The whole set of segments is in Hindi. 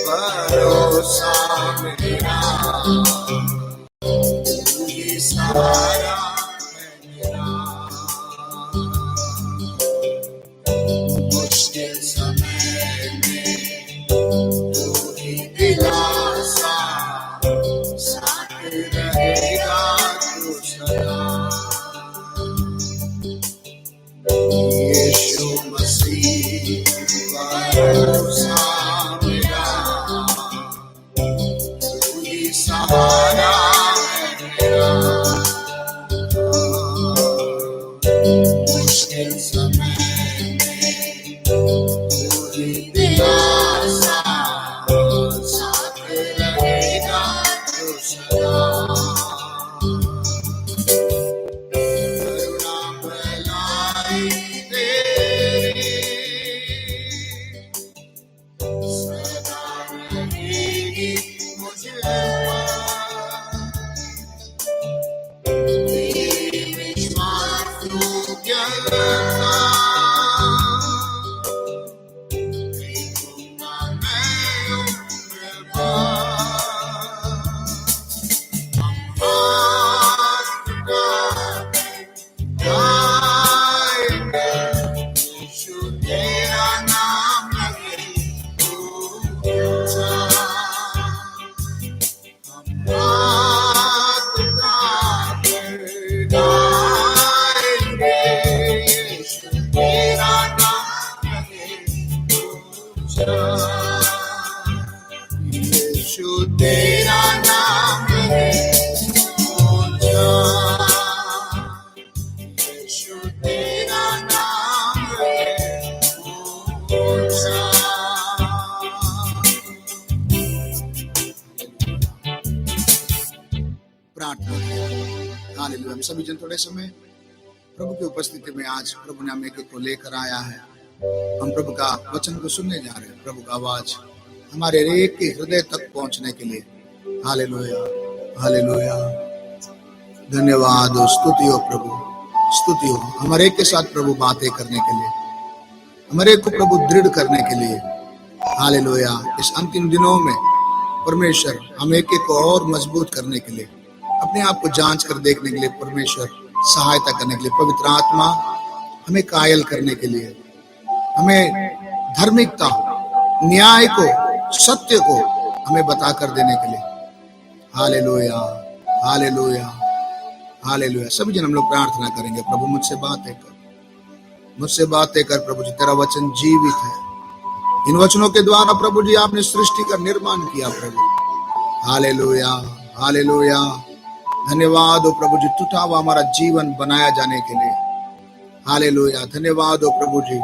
भरोसा मेरा तू ही सहारा है मेरा, मुश्किल समय में तू ही दिलासा, साथ रहेगा तू सदा। यीशु मसीह भरोसा मेरा, तू ही सहारा है मेरा, मुश्किल समय में तू ही दिलासा, साथ रहेगा तू सदा। करुणा भलाई तेरी सदा रहेगी मुझ पर, तेरे विश्वास योग्यता देखूंगा मैं उम्र भर। हम हाथ उठाकर गाएंगे, यीशु तेरा नाम लगे ऊंचा। हम हाथ उठाकर गाएंगे, यीशु तेरा नाम लगे ऊंचा। यीशु तेरा नाम लगे ऊंचा, यीशु तेरा नाम लगे ऊंचा। प्रार्थना। हालेलुया। हम सभी जन थोड़े समय प्रभु की उपस्थिति में आज प्रभु ने हमें एक को लेकर आया है। हम प्रभु का वचन को सुनने जा रहे हैं। प्रभु का आवाज हमारे एक के हृदय तक पहुंचने के लिए। Hallelujah, hallelujah. धन्यवाद हो, स्तुति हो प्रभु, स्तुति हो हमारे एक के साथ प्रभु बातें करने के लिए, हमारे एक को प्रभु दृढ़ करने के लिए। हालेलुया। इस अंतिम दिनों में परमेश्वर हम एक एक को और मजबूत करने के लिए, अपने आप को जांच कर देखने के लिए परमेश्वर सहायता करने के लिए, पवित्र आत्मा हमें कायल करने के लिए, हमें धार्मिकता, न्याय को, सत्य को हमें बता कर देने के लिए। Hallelujah, hallelujah, hallelujah. सभी जन हम लोग प्रार्थना करेंगे। प्रभु मुझसे बातें कर, मुझसे बातें कर प्रभु जी। तेरा वचन जीवित है। इन वचनों के द्वारा प्रभु जी आपने सृष्टि का निर्माण किया प्रभु। Hallelujah, hallelujah. धन्यवाद हो प्रभु जी, टूटा हुआ हमारा जीवन बनाया जाने के लिए। हालेलुया। धन्यवाद हो प्रभु जी।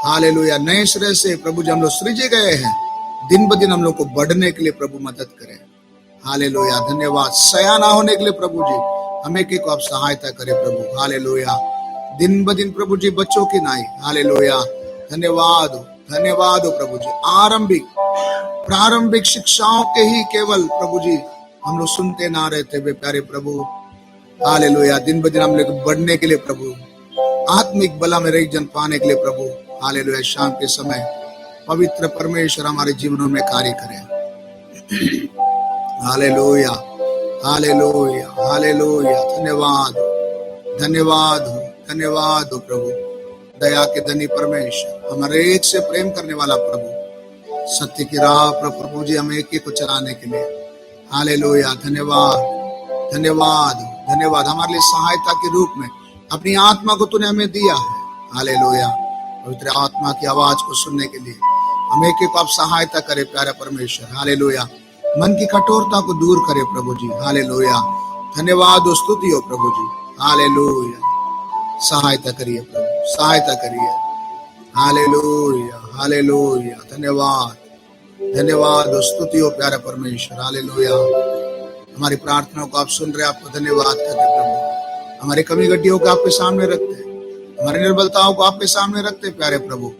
हालेलुया। नए सिरे से प्रभु जी हम लोग सृजे गए हैं। दिन ब दिन हम लोग को बढ़ने के लिए प्रभु मदद करें। हालेलुया। धन्यवाद। सया ना होने के लिए प्रभु जी हमें की को आप सहायता करें प्रभु। हालेलुया। दिन ब दिन प्रभु जी बच्चों की नाई। हालेलुया। धन्यवाद हो, धन्यवाद हो प्रभु जी। प्रारंभिक शिक्षाओं के ही केवल प्रभु जी हम लोग सुनते ना रहते वे प्यारे प्रभु। हालेलुया। दिन ब दिन हम लोग बढ़ने के लिए प्रभु, आत्मिक बला में रही जन पाने के लिए प्रभु। हालेलुया। शाम के समय पवित्र परमेश्वर हमारे जीवनों में कार्य करे। Hallelujah, hallelujah, hallelujah. धन्यवाद, धन्यवाद हो, धन्यवाद हो प्रभु। दया के धनी परमेश्वर, हमारे एक से प्रेम करने वाला प्रभु, सत्य की राह पर प्रभु जी हमें एक को चलाने के लिए। हालेलुया। धन्यवाद, धन्यवाद, धन्यवाद। हमारे लिए सहायता के रूप में अपनी आत्मा को तूने हमें दिया है। हालेलुया। पवित्र आत्मा की आवाज को सुनने के लिए हमें एक को आप सहायता करे प्यारा परमेश्वर। हालेलुया। मन की कठोरता को दूर करे प्रभु जी। हालेलुया। धन्यवाद हो, स्तुति हो प्रभु जी। हालेलुया। सहायता करिए प्रभु, सहायता करिए। Hallelujah, hallelujah. धन्यवाद, धन्यवाद हो, स्तुति हो प्यारा परमेश्वर। हालेलुया। हमारी प्रार्थनाओं को आप सुन रहे, आपको धन्यवाद करते प्रभु। हमारी कमी गड्डियों को आपके सामने रखते, हमारी निर्बलताओं को आपके सामने रखते प्यारे प्रभु।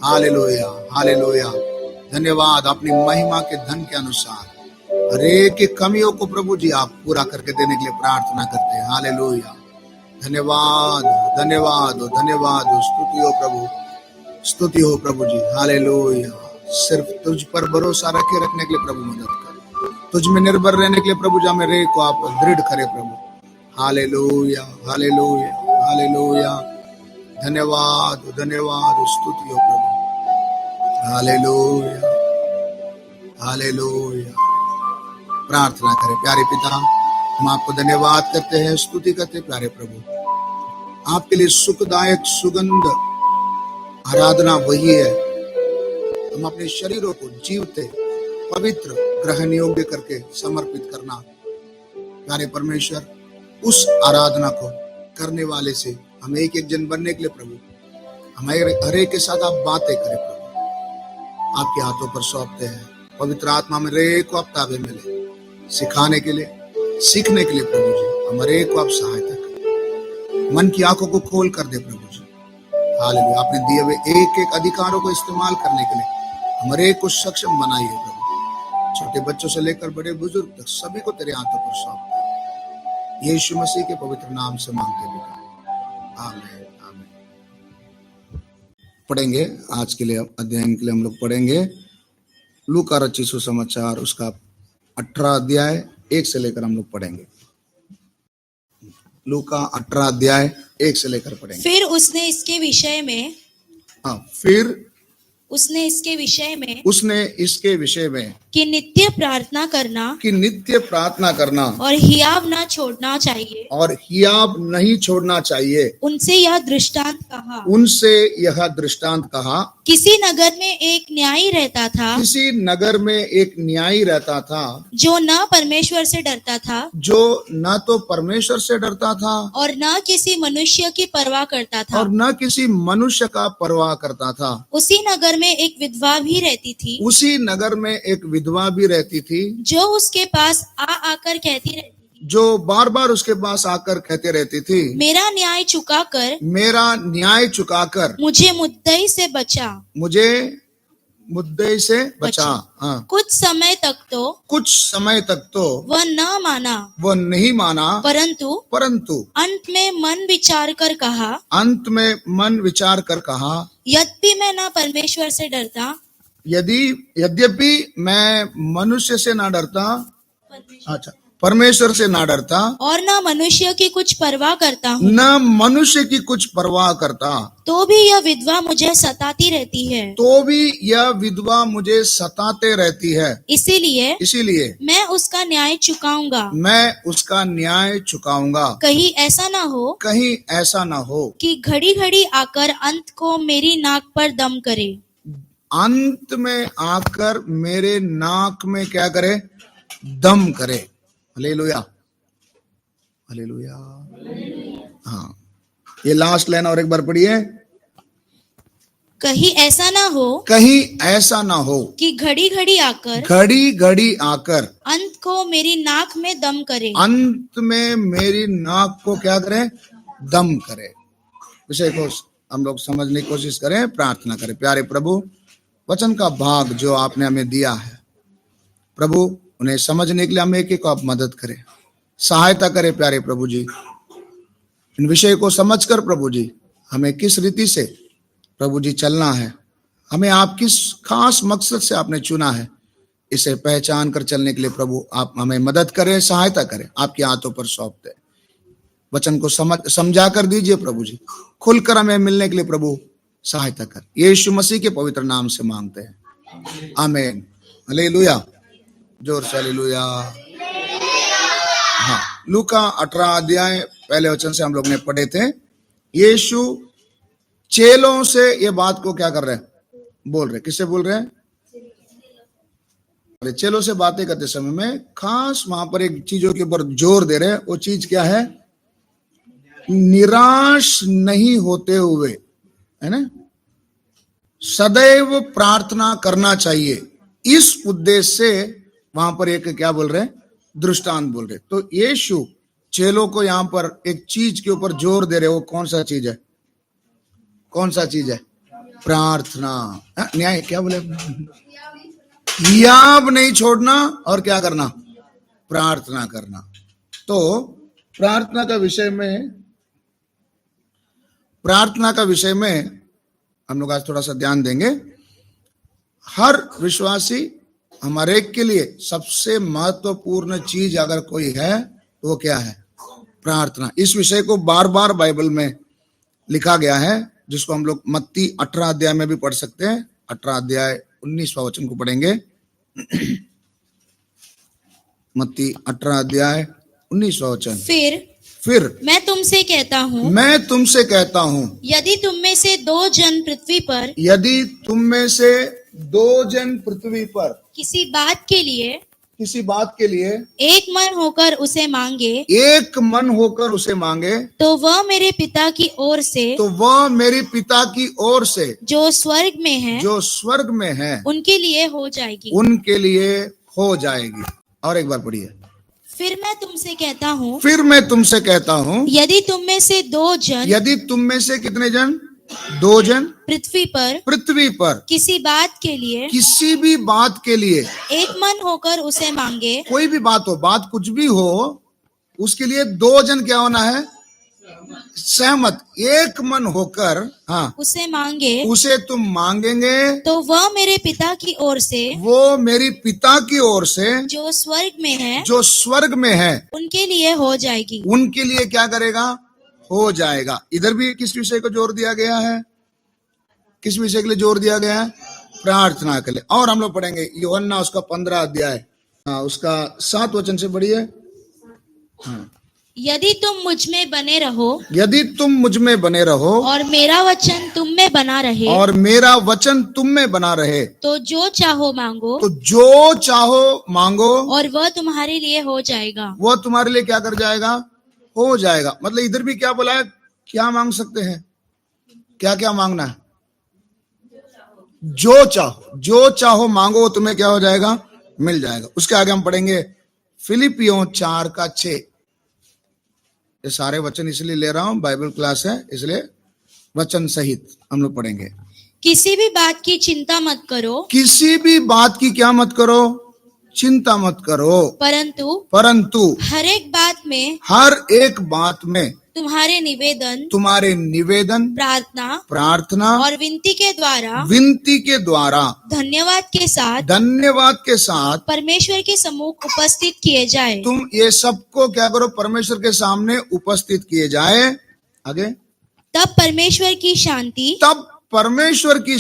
Hallelujah, hallelujah. धन्यवाद। अपनी महिमा के धन के अनुसार हर एक की कमियों को प्रभु जी आप पूरा करके देने के लिए प्रार्थना करते हैं। हालेलुया। धन्यवाद, धन्यवाद, धन्यवाद। स्तुति हो प्रभु, स्तुति हो प्रभु जी। हालेलुया, सिर्फ तुझ पर भरोसा रखने के लिए प्रभु मदद कर। तुझ में निर्भर रहने के लिए प्रभु जा मेरे को आप दृढ़ करे प्रभु। Hallelujah, hallelujah, hallelujah. धन्यवाद, धन्यवाद, स्तुति हो प्रभु। Hallelujah, hallelujah. प्रार्थना करें। प्यारे पिता, हम आपको धन्यवाद करते हैं, स्तुति करते हैं प्यारे प्रभु। आपके लिए सुखदायक सुगंध आराधना वही है। हम अपने शरीरों को जीवते पवित्र ग्रहण योग्य करके समर्पित करना। प्यारे परमेश्वर, उस आराधना को करने वाले से हम एक एक जन बनने के लिए प्रभु हमारे हर एक के साथ आप बातें करें प्रभु। आपके हाथों पर सौंपते हैं। पवित्र आत्मा में हर एक को आप ताबे में ले, सिखाने के लिए, सीखने के लिए प्रभु जी हमारे एक को आप सहायता करें। मन की आंखों को खोल कर दे प्रभु जी। हालेलुया। आपने दिए हुए एक एक अधिकारों को इस्तेमाल करने के लिए हमारे एक को सक्षम बनाइए प्रभु। छोटे बच्चों से लेकर बड़े बुजुर्ग तक सभी को तेरे हाथों पर सौंपते हैं। यीशु मसीह के पवित्र नाम से मांगते हैं, आमीन, आमीन। पढ़ेंगे आज के लिए, अध्ययन के लिए हम लोग पढ़ेंगे लूका रचित सुसमाचार, उसका 18 अध्याय 1 से लेकर हम लोग पढ़ेंगे। लूका 18 अध्याय 1 से लेकर पढ़ेंगे। फिर उसने इसके विषय में कि नित्य प्रार्थना करना और हियाव न छोड़ना चाहिए, उनसे यह दृष्टांत कहा। किसी नगर में एक न्यायी रहता था जो न परमेश्वर से डरता था, और न किसी मनुष्य की परवाह करता था। उसी नगर में एक विधवा भी रहती थी जो उसके पास आकर उसके पास आकर कहती रहती थी, मेरा न्याय चुकाकर मुझे मुद्दे से बचा। हाँ। कुछ समय तक तो वह नहीं माना, परंतु अंत में मन विचार कर कहा, यद्यपि मैं न परमेश्वर से डरता, यद्यपि मैं मनुष्य से ना डरता, अच्छा परमेश्वर से ना डरता, और न मनुष्य की कुछ परवाह करता, तो भी यह विधवा मुझे सताते रहती है। इसीलिए मैं उसका न्याय चुकाऊंगा। कहीं ऐसा ना हो कि घड़ी घड़ी आकर अंत को मेरी नाक पर दम करे। अंत में आकर मेरे नाक में क्या करे? दम करे। Hallelujah, hallelujah. हाँ, ये लास्ट लाइन और एक बार पढ़िए। कहीं ऐसा ना हो कि घड़ी घड़ी आकर अंत को मेरी नाक में दम करे। अंत में मेरी नाक को क्या करे? दम करे। विषय को हम लोग समझने की कोशिश करें, प्रार्थना करें। प्यारे प्रभु, वचन का भाग जो आपने हमें दिया है प्रभु, उन्हें समझने के लिए हमें एक आप मदद करें, सहायता करें प्यारे प्रभु जी। इन विषय को समझकर प्रभु जी हमें किस रीति से प्रभु जी चलना है, हमें आप किस खास मकसद से आपने चुना है, इसे पहचान कर चलने के लिए प्रभु आप हमें मदद करें, सहायता करें। आपके हाथों पर सौंपते हैं। वचन को समझा कर दीजिए प्रभु जी, खुलकर हमें मिलने के लिए प्रभु सहायता कर। यीशु मसीह के पवित्र नाम से मांगते हैं, आमीन। हालेलुया, जोर से हालेलुया। हाँ, लूका 18 अध्याय पहले वचन से हम लोग ने पढ़े थे। यीशु चेलों से ये बात को क्या कर रहे हैं? बोल रहे। किससे बोल रहे हैं? चेलों से बातें करते समय में खास वहां पर एक चीजों के ऊपर जोर दे रहे हैं। वो चीज क्या है? निराश नहीं होते हुए, है ना, सदैव प्रार्थना करना चाहिए। इस उद्देश्य से वहां पर एक क्या बोल रहे हैं? दृष्टांत बोल रहे। तो यीशु चेलों को यहां पर एक चीज के ऊपर जोर दे रहे। वो कौन सा चीज है? कौन सा चीज है? प्रार्थना। न्याय क्या बोले? हियाव नहीं छोड़ना और क्या करना? प्रार्थना करना। तो प्रार्थना का विषय में हम लोग आज थोड़ा सा ध्यान देंगे। हर विश्वासी हमारे के लिए सबसे महत्वपूर्ण चीज अगर कोई है तो वो क्या है? प्रार्थना। इस विषय को बार बार बाइबल में लिखा गया है, जिसको हम लोग मत्ती 18 अध्याय में भी पढ़ सकते हैं। 18 अध्याय 19वां वचन को पढ़ेंगे। मत्ती 18 अध्याय 19वां वचन। फिर मैं तुमसे कहता हूँ यदि तुम में से दो जन पृथ्वी पर किसी बात के लिए एक मन होकर उसे मांगे तो वह मेरे पिता की ओर से जो स्वर्ग में है उनके लिए हो जाएगी। और एक बार पढ़िए। फिर मैं तुमसे कहता हूँ यदि तुम में से कितने जन? दो जन पृथ्वी पर किसी भी बात के लिए एक मन होकर उसे मांगे। कोई भी बात हो, बात कुछ भी हो, उसके लिए दो जन क्या होना है? सहमत, एक मन होकर उसे तुम मांगेंगे तो वह मेरे पिता की ओर से जो स्वर्ग में है उनके लिए हो जाएगी। उनके लिए क्या करेगा? हो जाएगा। इधर भी किस विषय को जोर दिया गया है? किस विषय के लिए जोर दिया गया है? प्रार्थना के लिए। और हम लोग पढ़ेंगे यूहन्ना उसका 15 अध्याय उसका 7 वचन से पढ़िए। यदि तुम मुझ में बने रहो और मेरा वचन तुम में बना रहे तो जो चाहो मांगो और वह तुम्हारे लिए हो जाएगा। वो तुम्हारे लिए क्या कर जाएगा? हो जाएगा। मतलब इधर भी क्या बोला है? क्या मांग सकते हैं? क्या क्या मांगना है? जो चाहो मांगो, वो तुम्हें क्या हो जाएगा? मिल जाएगा। उसके आगे हम पढ़ेंगे फिलिपियों 4:6। ये सारे वचन इसलिए ले रहा हूं, बाइबल क्लास है इसलिए वचन सहित हम लोग पढ़ेंगे। किसी भी बात की चिंता मत करो। किसी भी बात की क्या मत करो? चिंता मत करो। परंतु हर एक बात में तुम्हारे निवेदन प्रार्थना और विनती के द्वारा धन्यवाद के साथ परमेश्वर के सम्मुख उपस्थित किए जाए। तुम ये सबको क्या करो? परमेश्वर के सामने उपस्थित किए जाए। आगे तब परमेश्वर की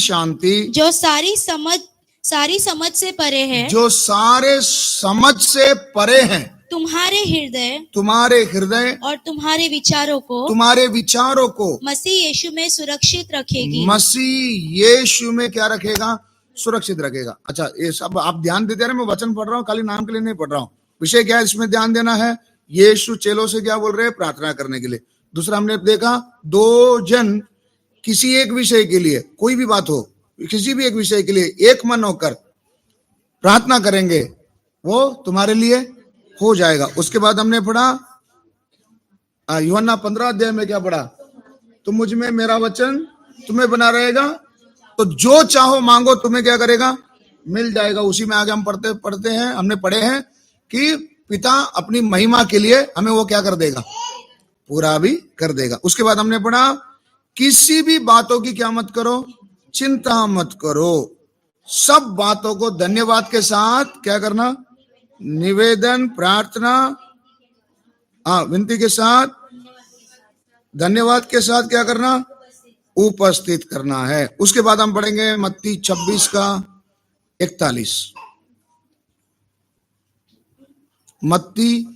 शांति जो सारी समझ से परे है तुम्हारे हृदय और तुम्हारे विचारों को मसीह यीशु में सुरक्षित रखेगी। मसीह यीशु में क्या रखेगा? सुरक्षित रखेगा। अच्छा, ये सब आप ध्यान देते रहे। मैं वचन पढ़ रहा हूँ, खाली नाम के लिए नहीं पढ़ रहा हूँ। विषय क्या है इसमें ध्यान देना है? यीशु चेलों से क्या बोल रहे हैं? प्रार्थना करने के लिए। दूसरा हमने देखा, दो जन किसी एक विषय के लिए, कोई भी बात हो, किसी भी एक विषय के लिए एक मन होकर प्रार्थना करेंगे, वो तुम्हारे लिए हो जाएगा। उसके बाद हमने पढ़ा यूहन्ना 15 अध्याय में क्या पढ़ा? तुम मुझ में, मेरा वचन तुम्हें बना रहेगा तो जो चाहो मांगो, तुम्हें क्या करेगा? मिल जाएगा। उसी में आगे हम पढ़ते हैं, हमने पढ़े हैं कि पिता अपनी महिमा के लिए हमें वो क्या कर देगा? पूरा भी कर देगा। उसके बाद हमने पढ़ा किसी भी बातों की क्या मत करो? चिंता मत करो। सब बातों को धन्यवाद के साथ क्या करना? निवेदन प्रार्थना विनती के साथ, धन्यवाद के साथ क्या करना? उपस्थित करना है। उसके बाद हम पढ़ेंगे मत्ती 26:41। मत्ती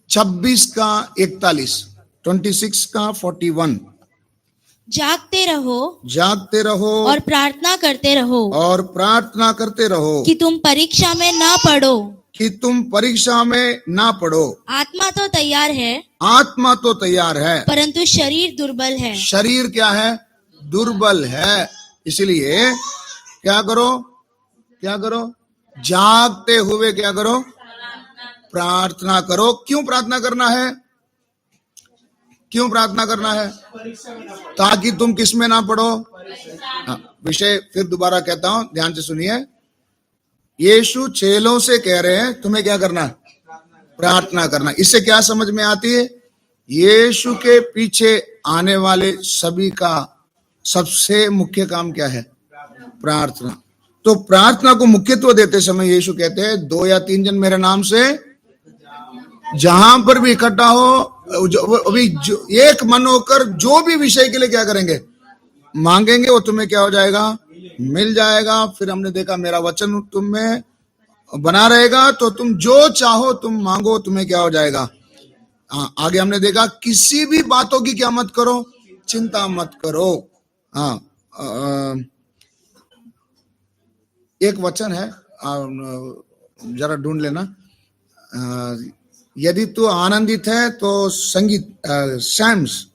26:41, 26:41। जागते रहो और प्रार्थना करते रहो कि तुम परीक्षा में ना पड़ो। आत्मा तो तैयार है परंतु शरीर दुर्बल है। शरीर क्या है? दुर्बल है। इसलिए क्या करो? जागते हुए क्या करो? प्रार्थना करो। क्यों प्रार्थना करना है? ताकि तुम किस में ना पड़ो। विषय फिर दोबारा कहता हूं, ध्यान से सुनिए। यीशु चेलों से कह रहे हैं तुम्हें क्या करना? प्रार्थना करना। इससे क्या समझ में आती है? यीशु के पीछे आने वाले सभी का सबसे मुख्य काम क्या है? प्रार्थना। तो प्रार्थना को मुख्यत्व देते समय यीशु कहते हैं 2 या 3 जन मेरे नाम से जहां पर भी इकट्ठा हो, अभी एक मन होकर जो भी विषय के लिए क्या करेंगे, मांगेंगे, वो तुम्हें क्या हो जाएगा, मिल जाएगा। फिर हमने देखा मेरा वचन तुम में बना रहेगा तो तुम जो चाहो तुम मांगो, तुम्हें क्या हो जाएगा। आगे हमने देखा किसी भी बातों की क्या मत करो, चिंता मत करो। एक वचन है, जरा ढूंढ लेना। यदि तू आनंदित है तो संगीत सैम्स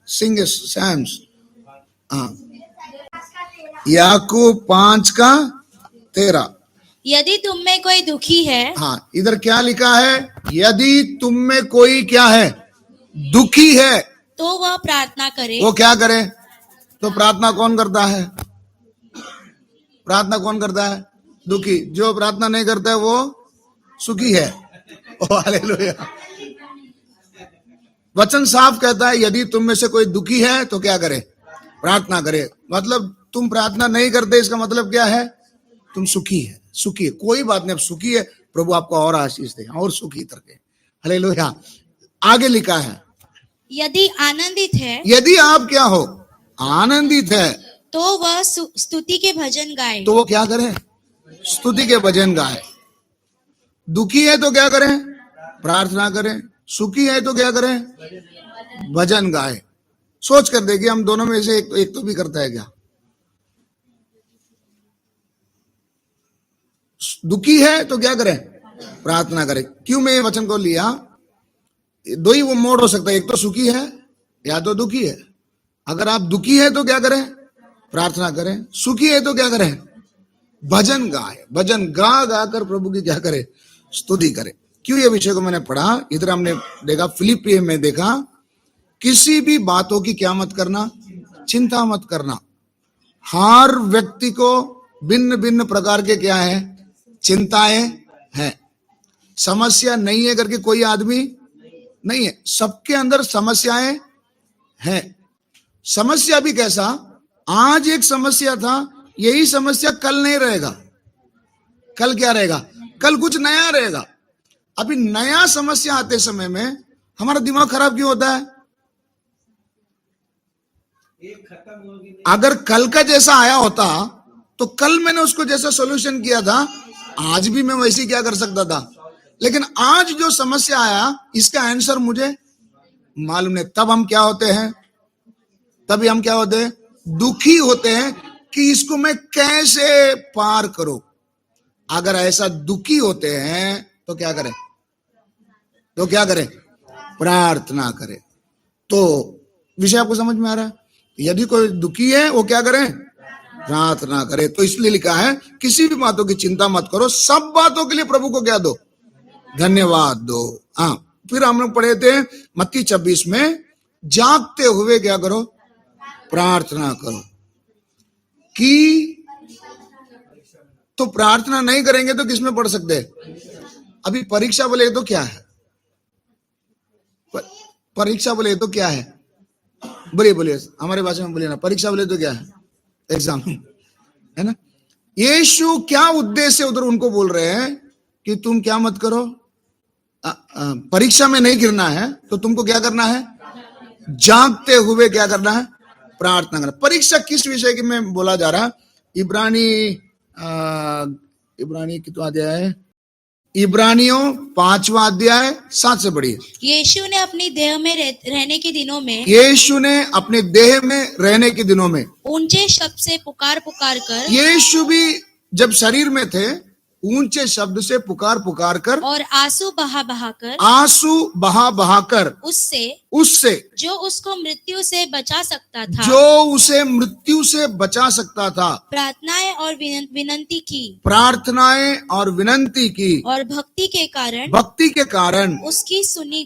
याकूब 5:13। यदि तुम में कोई दुखी है, हाँ, इधर क्या लिखा है, यदि तुम में कोई क्या है, दुखी है, तो वह प्रार्थना करे। वो क्या करे, तो प्रार्थना कौन करता है, प्रार्थना कौन करता है, दुखी। जो प्रार्थना नहीं करता है वो सुखी है। ओ हालेलुया। वचन साफ कहता है यदि तुम में से कोई दुखी है तो क्या करे, प्रार्थना करे। मतलब तुम प्रार्थना नहीं करते, इसका मतलब क्या है, तुम सुखी है, सुखी है, कोई बात नहीं, अब सुखी है, प्रभु आपको और आशीष दे और सुखी करके। हालेलुया। आगे लिखा है यदि आनंदित है, यदि आप क्या हो, आनंदित है, तो वह स्तुति के भजन गाए। तो वो क्या करें, स्तुति के भजन गाए। दुखी है तो क्या करें, प्रार्थना करें। सुखी है तो क्या करें, भजन गाए। सोच कर देखिए हम दोनों में से एक तो भी करता है क्या। दुखी है तो क्या करें, प्रार्थना करें। क्यों मैं ये वचन को लिया, दो ही वो मोड हो सकता है, एक तो सुखी है या तो दुखी है। अगर आप दुखी है तो क्या करें, प्रार्थना करें। सुखी है तो क्या करें, भजन गाए। भजन गा गा कर प्रभु की क्या करे, स्तुति करे। क्यों ये विषय को मैंने पढ़ा, इधर हमने देखा फिलिपियों में देखा किसी भी बातों की क्या मत करना, चिंता मत करना। हर व्यक्ति को भिन्न भिन्न प्रकार के क्या है, चिंताएं हैं। समस्या नहीं है करके कोई आदमी नहीं है, सबके अंदर समस्याएं हैं। समस्या भी कैसा, आज एक समस्या था, यही समस्या कल नहीं रहेगा। कल क्या रहेगा, कल कुछ नया रहेगा। अभी नया समस्या आते समय में हमारा दिमाग खराब क्यों होता है। अगर कल का जैसा आया होता तो कल मैंने उसको जैसा सॉल्यूशन किया था, आज भी मैं वैसे क्या कर सकता था। लेकिन आज जो समस्या आया इसका आंसर मुझे मालूम नहीं। तब हम क्या होते हैं, तभी हम क्या होते हैं, दुखी होते हैं कि इसको मैं कैसे पार करूं। अगर ऐसा दुखी होते हैं तो क्या करें, तो क्या करें, प्रार्थना करें। तो विषय आपको समझ में आ रहा है। यदि कोई दुखी है वो क्या करें, प्रार्थना करे। तो इसलिए लिखा है किसी भी बातों की चिंता मत करो, सब बातों के लिए प्रभु को क्या दो, धन्यवाद दो। हाँ, फिर हम लोग पढ़े थे मत्ती 26 में, जागते हुए क्या करो, प्रार्थना करो। कि तो प्रार्थना नहीं करेंगे तो किसमें पढ़ सकते हैं। अभी परीक्षा बोले तो क्या है, परीक्षा बोले तो क्या है, बोलिए बोलिए हमारे भाषा में बोलिए ना। परीक्षा बोले तो क्या है, एग्जाम है ना। यीशु क्या उद्देश्य उधर उनको बोल रहे हैं कि तुम क्या मत करो, परीक्षा में नहीं गिरना है तो तुमको क्या करना है, जागते हुए क्या करना है, प्रार्थना करना। परीक्षा किस विषय की में बोला जा रहा है, इब्रानी कितना अध्याय है, इब्रानियों 5वां अध्याय 7 से बढ़िए। यीशु ने अपनी देह में रहने के दिनों में, यीशु ने अपने देह में रहने के दिनों में ऊंचे शब्द से पुकार पुकार कर, यीशु भी जब शरीर में थे ऊंचे शब्द से पुकार पुकार कर और आंसू बहा बहा कर उससे जो उसको मृत्यु से बचा सकता था, जो उसे मृत्यु से बचा सकता था, प्रार्थनाएं और विनंती की और भक्ति के कारण उसकी सुनी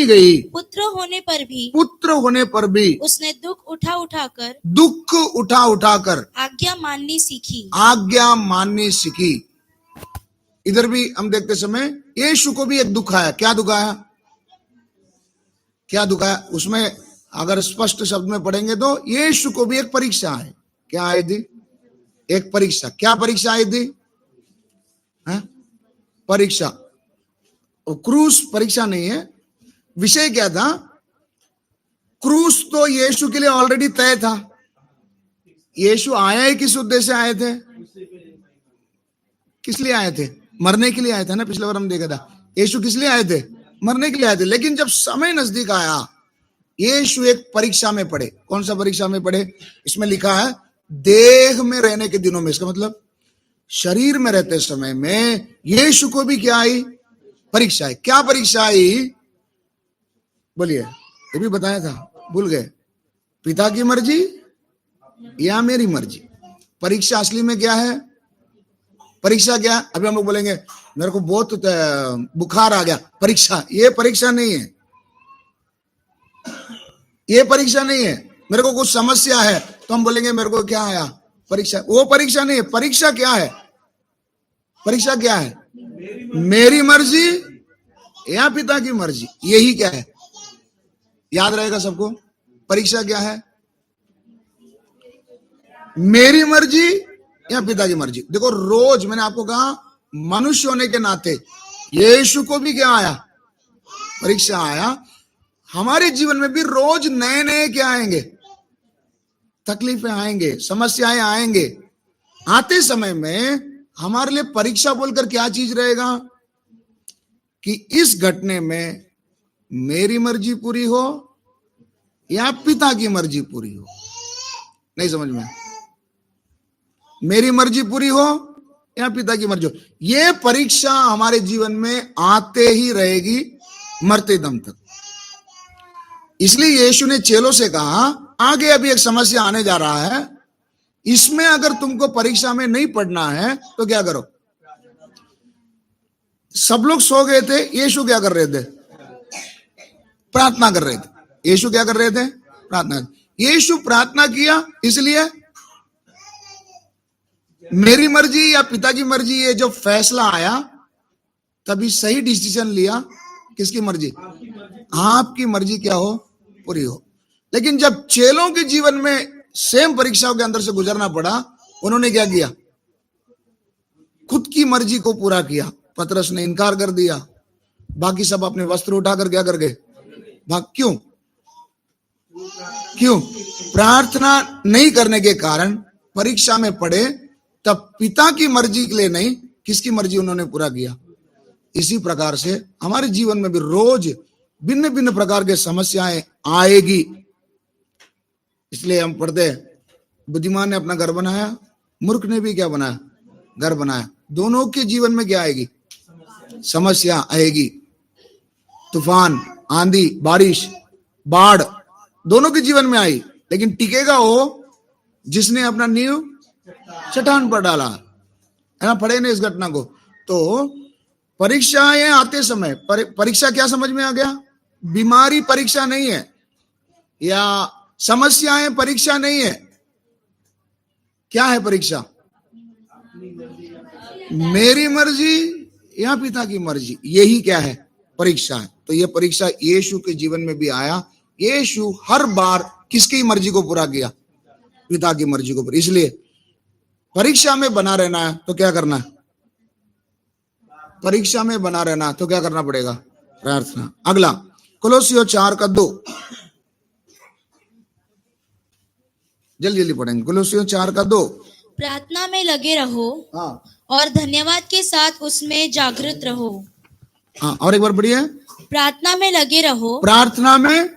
गई। पुत्र होने पर भी उसने दुख उठा उठाकर आज्ञा माननी सीखी। इधर भी हम देखते समय यीशु को भी एक दुख आया। क्या दुख आया, क्या दुख आया उसमें अगर स्पष्ट शब्द में पढ़ेंगे तो यीशु को भी एक परीक्षा है। क्या आई थी, एक परीक्षा। क्या परीक्षा आई थी? परीक्षा। क्रूस परीक्षा नहीं है। विषय क्या था? क्रूस तो यीशु के लिए ऑलरेडी तय था। यीशु आया ही किस उद्देश्य से आए थे? किस लिए आए थे? मरने के लिए आए थे ना। पिछले बार हम देखा था यीशु किस लिए आए थे? मरने के लिए आए थे। लेकिन जब समय नजदीक आया, यीशु एक परीक्षा में पड़े। कौन सा परीक्षा में पड़े? इसमें लिखा है देह में रहने के दिनों में। इसका मतलब शरीर में रहते समय में यीशु को भी क्या आई? परीक्षा आई। क्या परीक्षा आई? बोलिए। ये भी बताया था, भूल गए। पिता की मर्जी या मेरी मर्जी? परीक्षा असली में क्या है? परीक्षा क्या? अभी हम लोग बोलेंगे मेरे को बहुत बुखार आ गया, परीक्षा। ये परीक्षा नहीं है। ये परीक्षा नहीं है। मेरे को कुछ समस्या है तो हम बोलेंगे मेरे को क्या आया? परीक्षा। वो परीक्षा नहीं है। परीक्षा क्या है? परीक्षा क्या है? मेरी मर्जी या पिता की मर्जी? यही क्या है? याद रहेगा सबको। परीक्षा क्या है? मेरी मर्जी या पिता की मर्जी। देखो रोज मैंने आपको कहा मनुष्य होने के नाते यीशु को भी क्या आया? परीक्षा आया। हमारे जीवन में भी रोज नए नए क्या आएंगे? तकलीफें आएंगे, समस्याएं आएंगे। आते समय में हमारे लिए परीक्षा बोलकर क्या चीज रहेगा? कि इस घटने में मेरी मर्जी पूरी हो या पिता की मर्जी पूरी हो। नहीं समझ में? मेरी मर्जी पूरी हो या पिता की मर्जी हो। यह परीक्षा हमारे जीवन में आते ही रहेगी मरते दम तक। इसलिए यीशु ने चेलों से कहा आगे अभी एक समस्या आने जा रहा है, इसमें अगर तुमको परीक्षा में नहीं पढ़ना है तो क्या करो? सब लोग सो गए थे, यीशु क्या कर रहे थे? प्रार्थना कर रहे थे। यीशु क्या कर रहे थे? प्रार्थना। यीशु प्रार्थना किया, इसलिए मेरी मर्जी या पिता की मर्जी, ये जो फैसला आया तभी सही डिसीजन लिया। किसकी मर्जी? आपकी मर्जी क्या हो? पूरी हो। लेकिन जब चेलों के जीवन में सेम परीक्षाओं के अंदर से गुजरना पड़ा, उन्होंने क्या किया? खुद की मर्जी को पूरा किया। पतरस ने इनकार कर दिया, बाकी सब अपने वस्त्र उठाकर क्या कर गए? भाग। क्यों? क्यों? प्रार्थना नहीं करने के कारण परीक्षा में पड़े, तब पिता की मर्जी के लिए नहीं, किसकी मर्जी उन्होंने पूरा किया। इसी प्रकार से हमारे जीवन में भी रोज भिन्न भिन्न प्रकार के समस्याएं आएगी। इसलिए हम पढ़ते बुद्धिमान ने अपना घर बनाया, मूर्ख ने भी क्या बनाया? घर बनाया। दोनों के जीवन में क्या आएगी? समस्या आएगी। तूफान, आंधी, बारिश, बाढ़ दोनों के जीवन में आई। लेकिन टिकेगा वो जिसने अपना नींव चट्टान पर डाला, है ना। पढ़े ने इस घटना को। तो परीक्षाएं आते समय, परीक्षा क्या समझ में आ गया? बीमारी परीक्षा नहीं है, या समस्याएं परीक्षा नहीं है। क्या है परीक्षा? मेरी मर्जी या पिता की मर्जी। यही क्या है? परीक्षा है। तो यह परीक्षा यीशु के जीवन में भी आया। यीशु हर बार किसकी मर्जी को पूरा किया? पिता की मर्जी को पूरा। इसलिए परीक्षा में बना रहना है तो क्या करना है? परीक्षा में बना रहना तो क्या करना पड़ेगा? प्रार्थना। अगला कोलोसियों 4:2 जल्दी जल्दी पढ़ेंगे। कोलोसियों 4:2 प्रार्थना में लगे रहो। हाँ। और धन्यवाद के साथ उसमें जागृत रहो। हाँ, और एक बार बढ़िया। प्रार्थना में लगे रहो। प्रार्थना में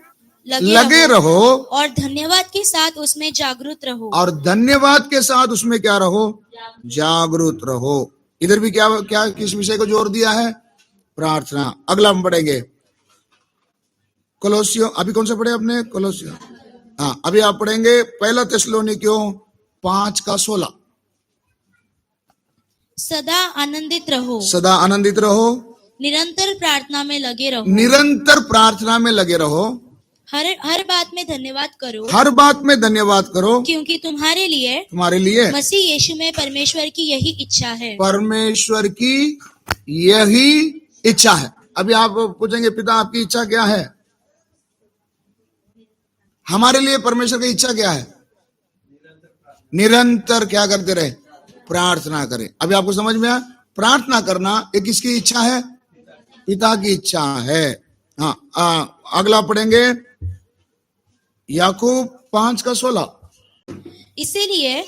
लगे रहो और धन्यवाद के साथ उसमें जागृत रहो। और धन्यवाद के साथ उसमें क्या रहो? जागृत रहो। इधर भी क्या क्या किस विषय को जोर दिया है? प्रार्थना। अगला हम पढ़ेंगे कोलोसियों। अभी कौन सा पढ़े आपने? कोलोसियों। हाँ, अभी आप पढ़ेंगे पहला थिस्सलुनीकियों 5:16। सदा आनंदित रहो। सदा आनंदित रहो। निरंतर प्रार्थना में लगे रहो। निरंतर प्रार्थना में लगे रहो। हर बात में धन्यवाद करो। हर बात में धन्यवाद करो, क्योंकि तुम्हारे लिए मसीह यीशु में परमेश्वर की यही इच्छा है। परमेश्वर की यही इच्छा है। अभी आप पूछेंगे पिता आपकी इच्छा क्या है? हमारे लिए परमेश्वर की इच्छा क्या है? निरंतर क्या करते रहे? प्रार्थना करें। अभी आपको समझ में आया? प्रार्थना करना एक किसकी इच्छा है? पिता की इच्छा है। हाँ, अगला पढ़ेंगे याकूब 5:16। इसीलिए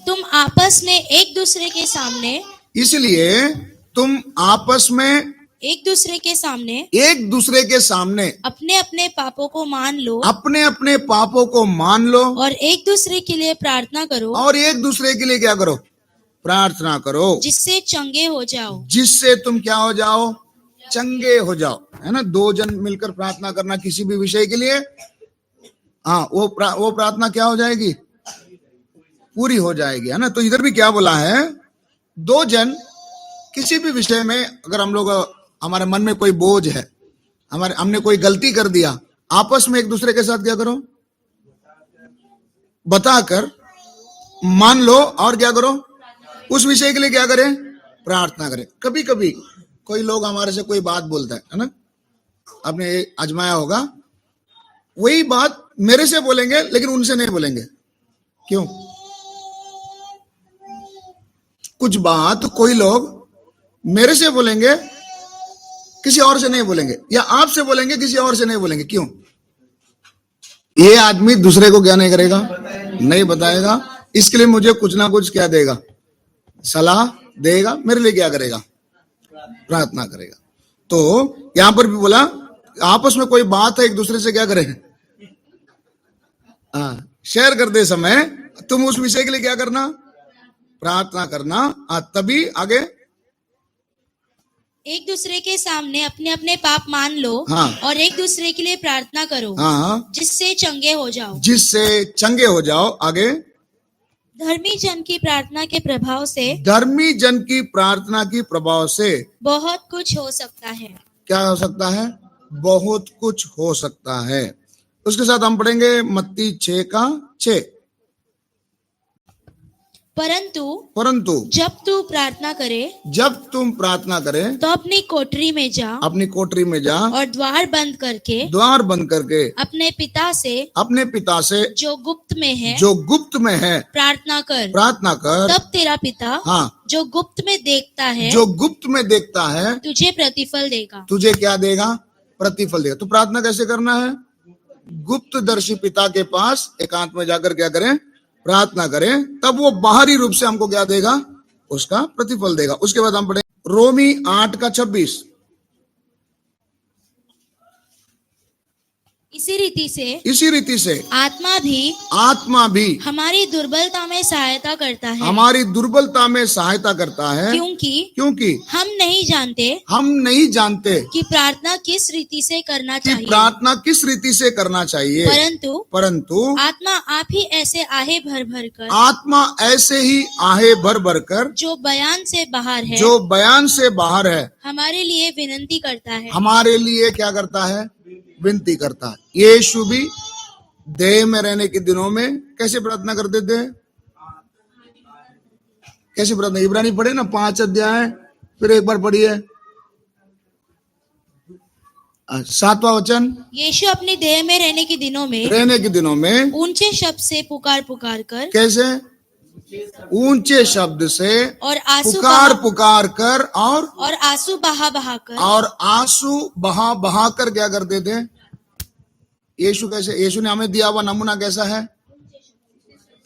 तुम आपस में एक दूसरे के सामने इसलिए तुम आपस में एक दूसरे के सामने अपने अपने पापों को मान लो, अपने पापों को मान लो, और एक दूसरे के लिए प्रार्थना करो, और एक दूसरे के लिए क्या करो? प्रार्थना करो, जिससे चंगे हो जाओ। जिससे तुम क्या हो जाओ? चंगे हो जाओ। है ना? 2 जन मिलकर प्रार्थना करना किसी भी विषय के लिए, हाँ, वो प्रार्थना क्या हो जाएगी? पूरी हो जाएगी। है ना? तो इधर भी क्या बोला है? 2 जन किसी भी विषय में, अगर हम लोग, हमारे मन में कोई बोझ है, हमने कोई गलती कर दिया, आपस में एक दूसरे के साथ क्या करो? बताकर मान लो, और क्या करो? उस विषय के लिए क्या करें? प्रार्थना करें। कभी कभी कोई लोग हमारे से कोई बात बोलता है ना, आपने आजमाया होगा, वही बात मेरे से बोलेंगे लेकिन उनसे नहीं बोलेंगे। क्यों? कुछ बात कोई लोग मेरे से बोलेंगे, किसी और से नहीं बोलेंगे, या आपसे बोलेंगे, किसी और से नहीं बोलेंगे। क्यों? ये आदमी दूसरे को क्या नहीं करेगा? नहीं बताएगा। इसके लिए मुझे कुछ ना कुछ क्या देगा? सलाह देगा। मेरे लिए क्या करेगा? प्रार्थना करेगा। तो यहां पर भी बोला, आपस में कोई बात है, एक दूसरे से क्या करें? शेयर करते समय तुम उस विषय के लिए क्या करना? प्रार्थना करना। तभी आगे, एक दूसरे के सामने अपने अपने पाप मान लो, और एक दूसरे के लिए प्रार्थना करो, जिससे चंगे हो जाओ। जिससे चंगे हो जाओ। आगे, धर्मी जन की प्रार्थना के प्रभाव से, धर्मी जन की प्रार्थना की प्रभाव से बहुत कुछ हो सकता है। क्या हो सकता है? बहुत कुछ हो सकता है। उसके साथ हम पढ़ेंगे मत्ती 6:6। परंतु जब तुम प्रार्थना करे तो अपनी कोठरी में जा, और द्वार बंद करके अपने पिता से जो गुप्त में है प्रार्थना कर। तब तेरा पिता जो गुप्त में देखता है तुझे प्रतिफल देगा। तुझे क्या देगा? प्रतिफल देगा। तो प्रार्थना कैसे करना है? गुप्तदर्शी पिता के पास एकांत में जाकर क्या करें? प्रार्थना करें। तब वो बाहरी रूप से हमको क्या देगा? उसका प्रतिफल देगा। उसके बाद हम पढ़ें रोमी 8:26। इसी रीति से आत्मा भी हमारी दुर्बलता में सहायता करता है। क्योंकि हम नहीं जानते कि प्रार्थना किस रीति से करना चाहिए। परंतु आत्मा आप ही ऐसे आहे भर भर कर जो बयान से बाहर है हमारे लिए विनती करता है। हमारे लिए क्या करता है? विनती करता है। यीशु भी देह में रहने के दिनों में कैसे प्रार्थना करते थे? कैसे प्रार्थना? इब्रानी पढ़े ना 5 अध्याय, फिर एक बार पढ़िए 7वां वचन। यीशु अपने देह में रहने के दिनों में ऊंचे शब्द से पुकार कर, कैसे? ऊंचे शब्द से और पुकार कर, और आंसू बहा कर क्या करते थे? यीशु कैसे? यीशु ने हमें दिया हुआ नमूना कैसा है?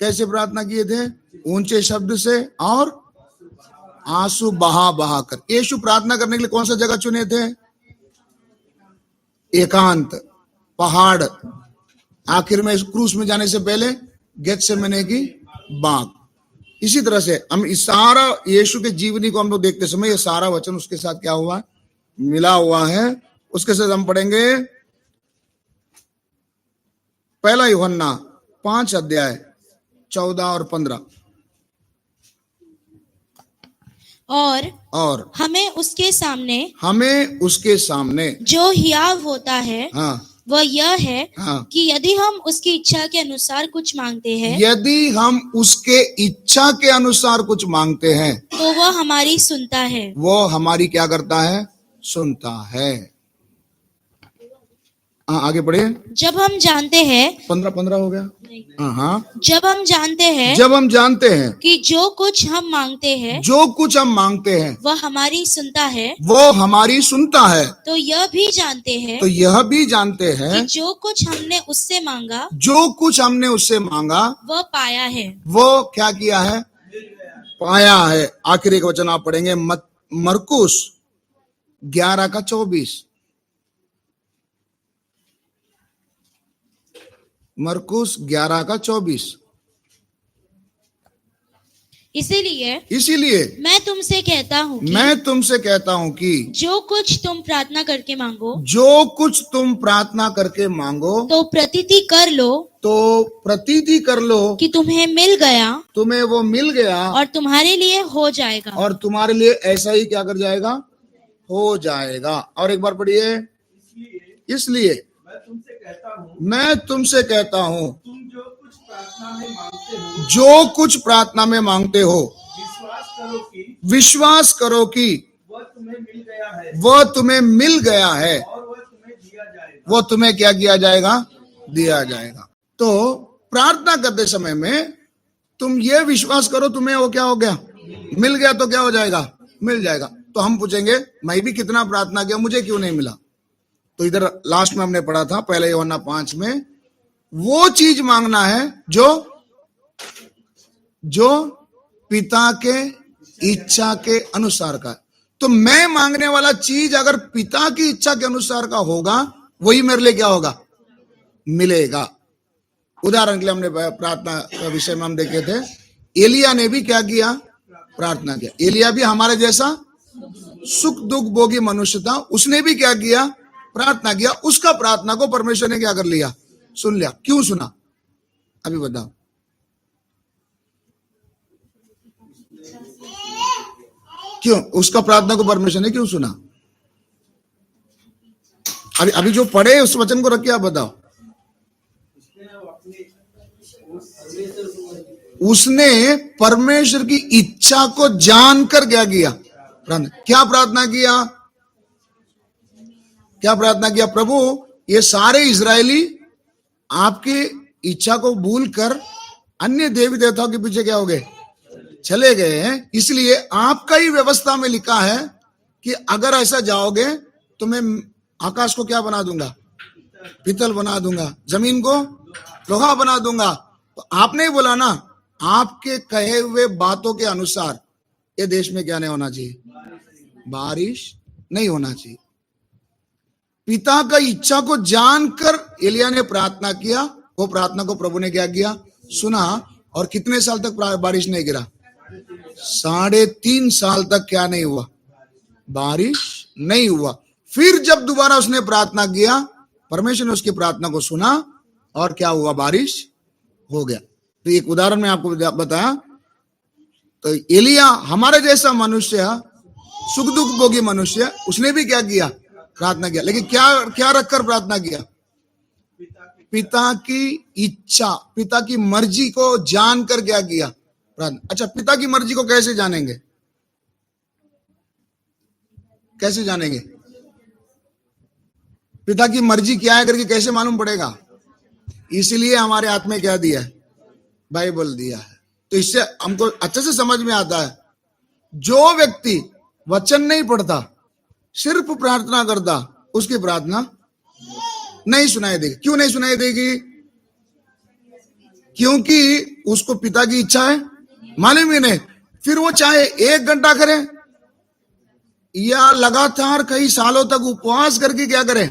कैसे प्रार्थना किए थे? ऊंचे शब्द से और आंसू बहा कर। यीशु प्रार्थना करने के लिए कौन सा जगह चुने थे? एकांत, पहाड़, आखिर में क्रूस में जाने से पहले गेत्सेमने की बाग। इसी तरह से हम इस सारा यीशु के जीवनी को हम लोग देखते समय ये सारा वचन उसके साथ क्या हुआ? मिला हुआ है। उसके साथ हम पढ़ेंगे 1 यूहन्ना 5 अध्याय 14 और 15। और हमें उसके सामने जो हियाव होता है वह यह है कि यदि हम उसकी इच्छा के अनुसार कुछ मांगते हैं, तो वह हमारी सुनता है। वो हमारी क्या करता है? सुनता है। आगे पढ़िए। जब हम जानते हैं 15 हो गया। हाँ, जब हम जानते हैं कि जो कुछ हम मांगते हैं वह हमारी सुनता है, तो यह भी जानते हैं कि जो कुछ हमने उससे मांगा वह पाया है। वो क्या किया है? पाया है। आखिरी एक वचन आप पढ़ेंगे, मरकुस 11:24। मरकुस 11:24। इसीलिए मैं तुमसे कहता हूँ कि जो कुछ तुम प्रार्थना करके मांगो तो प्रतीति कर लो कि तुम्हें वो मिल गया और तुम्हारे लिए हो जाएगा। और तुम्हारे लिए ऐसा ही क्या कर जाएगा? हो जाएगा। और एक बार पढ़िए। इसलिए मैं तुमसे कहता हूँ तुम जो कुछ प्रार्थना में मांगते हो विश्वास करो कि वह तुम्हें मिल गया है वो तुम्हें क्या किया जाएगा? दिया जाएगा। तो प्रार्थना करते समय में तुम ये विश्वास करो तुम्हें वो क्या हो गया? मिल गया। तो क्या हो जाएगा? मिल जाएगा। तो हम पूछेंगे मैं भी कितना प्रार्थना किया, मुझे क्यों नहीं मिला? तो इधर लास्ट में हमने पढ़ा था 1 यूहन्ना 5 में, वो चीज मांगना है जो पिता के इच्छा के अनुसार का। तो मैं मांगने वाला चीज अगर पिता की इच्छा के अनुसार का होगा वही मेरे लिए क्या होगा? मिलेगा। उदाहरण के लिए हमने प्रार्थना का विषय में हम देखे थे, एलिया ने भी क्या किया? प्रार्थना किया। एलिया भी हमारे जैसा सुख दुख भोगी मनुष्य था, उसने भी क्या किया? प्रार्थना किया। उसका प्रार्थना को परमेश्वर ने क्या कर लिया? सुन लिया। क्यों सुना? अभी बताओ। क्यों उसका प्रार्थना को परमेश्वर ने क्यों सुना? अभी जो पढ़े उस वचन को रख के आप बताओ। उसने परमेश्वर की इच्छा को जानकर क्या किया? क्या प्रार्थना किया? प्रभु ये सारे इजरायली आपकी इच्छा को भूलकर अन्य देवी देवताओं के पीछे क्या हो गए? चले गए हैं। इसलिए आपका ही व्यवस्था में लिखा है कि अगर ऐसा जाओगे तो मैं आकाश को क्या बना दूंगा? पीतल बना दूंगा, जमीन को लोहा बना दूंगा। तो आपने ही बोला ना, आपके कहे हुए बातों के अनुसार ये देश में क्या नहीं होना चाहिए? बारिश नहीं होना चाहिए। पिता का इच्छा को जानकर एलिया ने प्रार्थना किया। वो प्रार्थना को प्रभु ने क्या किया? सुना। और कितने साल तक बारिश नहीं गिरा? 3.5 साल तक क्या नहीं हुआ? बारिश नहीं हुआ। फिर जब दोबारा उसने प्रार्थना किया, परमेश्वर ने उसकी प्रार्थना को सुना और क्या हुआ? बारिश हो गया। तो एक उदाहरण में आपको बताया। तो एलिया हमारे जैसा मनुष्य, सुख दुख भोगी मनुष्य, उसने भी क्या किया? प्रार्थना किया। लेकिन क्या रखकर प्रार्थना किया? पिता की इच्छा, पिता की मर्जी को जानकर क्या किया? प्रार्थना। अच्छा, पिता की मर्जी को कैसे जानेंगे? पिता की मर्जी क्या है करके कैसे मालूम पड़ेगा? इसलिए हमारे हाथ में क्या दिया है? बाइबल दिया है। तो इससे हमको अच्छे से समझ में आता है, जो व्यक्ति वचन नहीं पढ़ता, सिर्फ प्रार्थना करता, उसकी प्रार्थना नहीं सुनाई देगी। क्यों नहीं सुनाई देगी? क्योंकि उसको पिता की इच्छा है मालूम ही नहीं। फिर वो चाहे 1 घंटा करे या लगातार कई सालों तक उपवास करके क्या करे?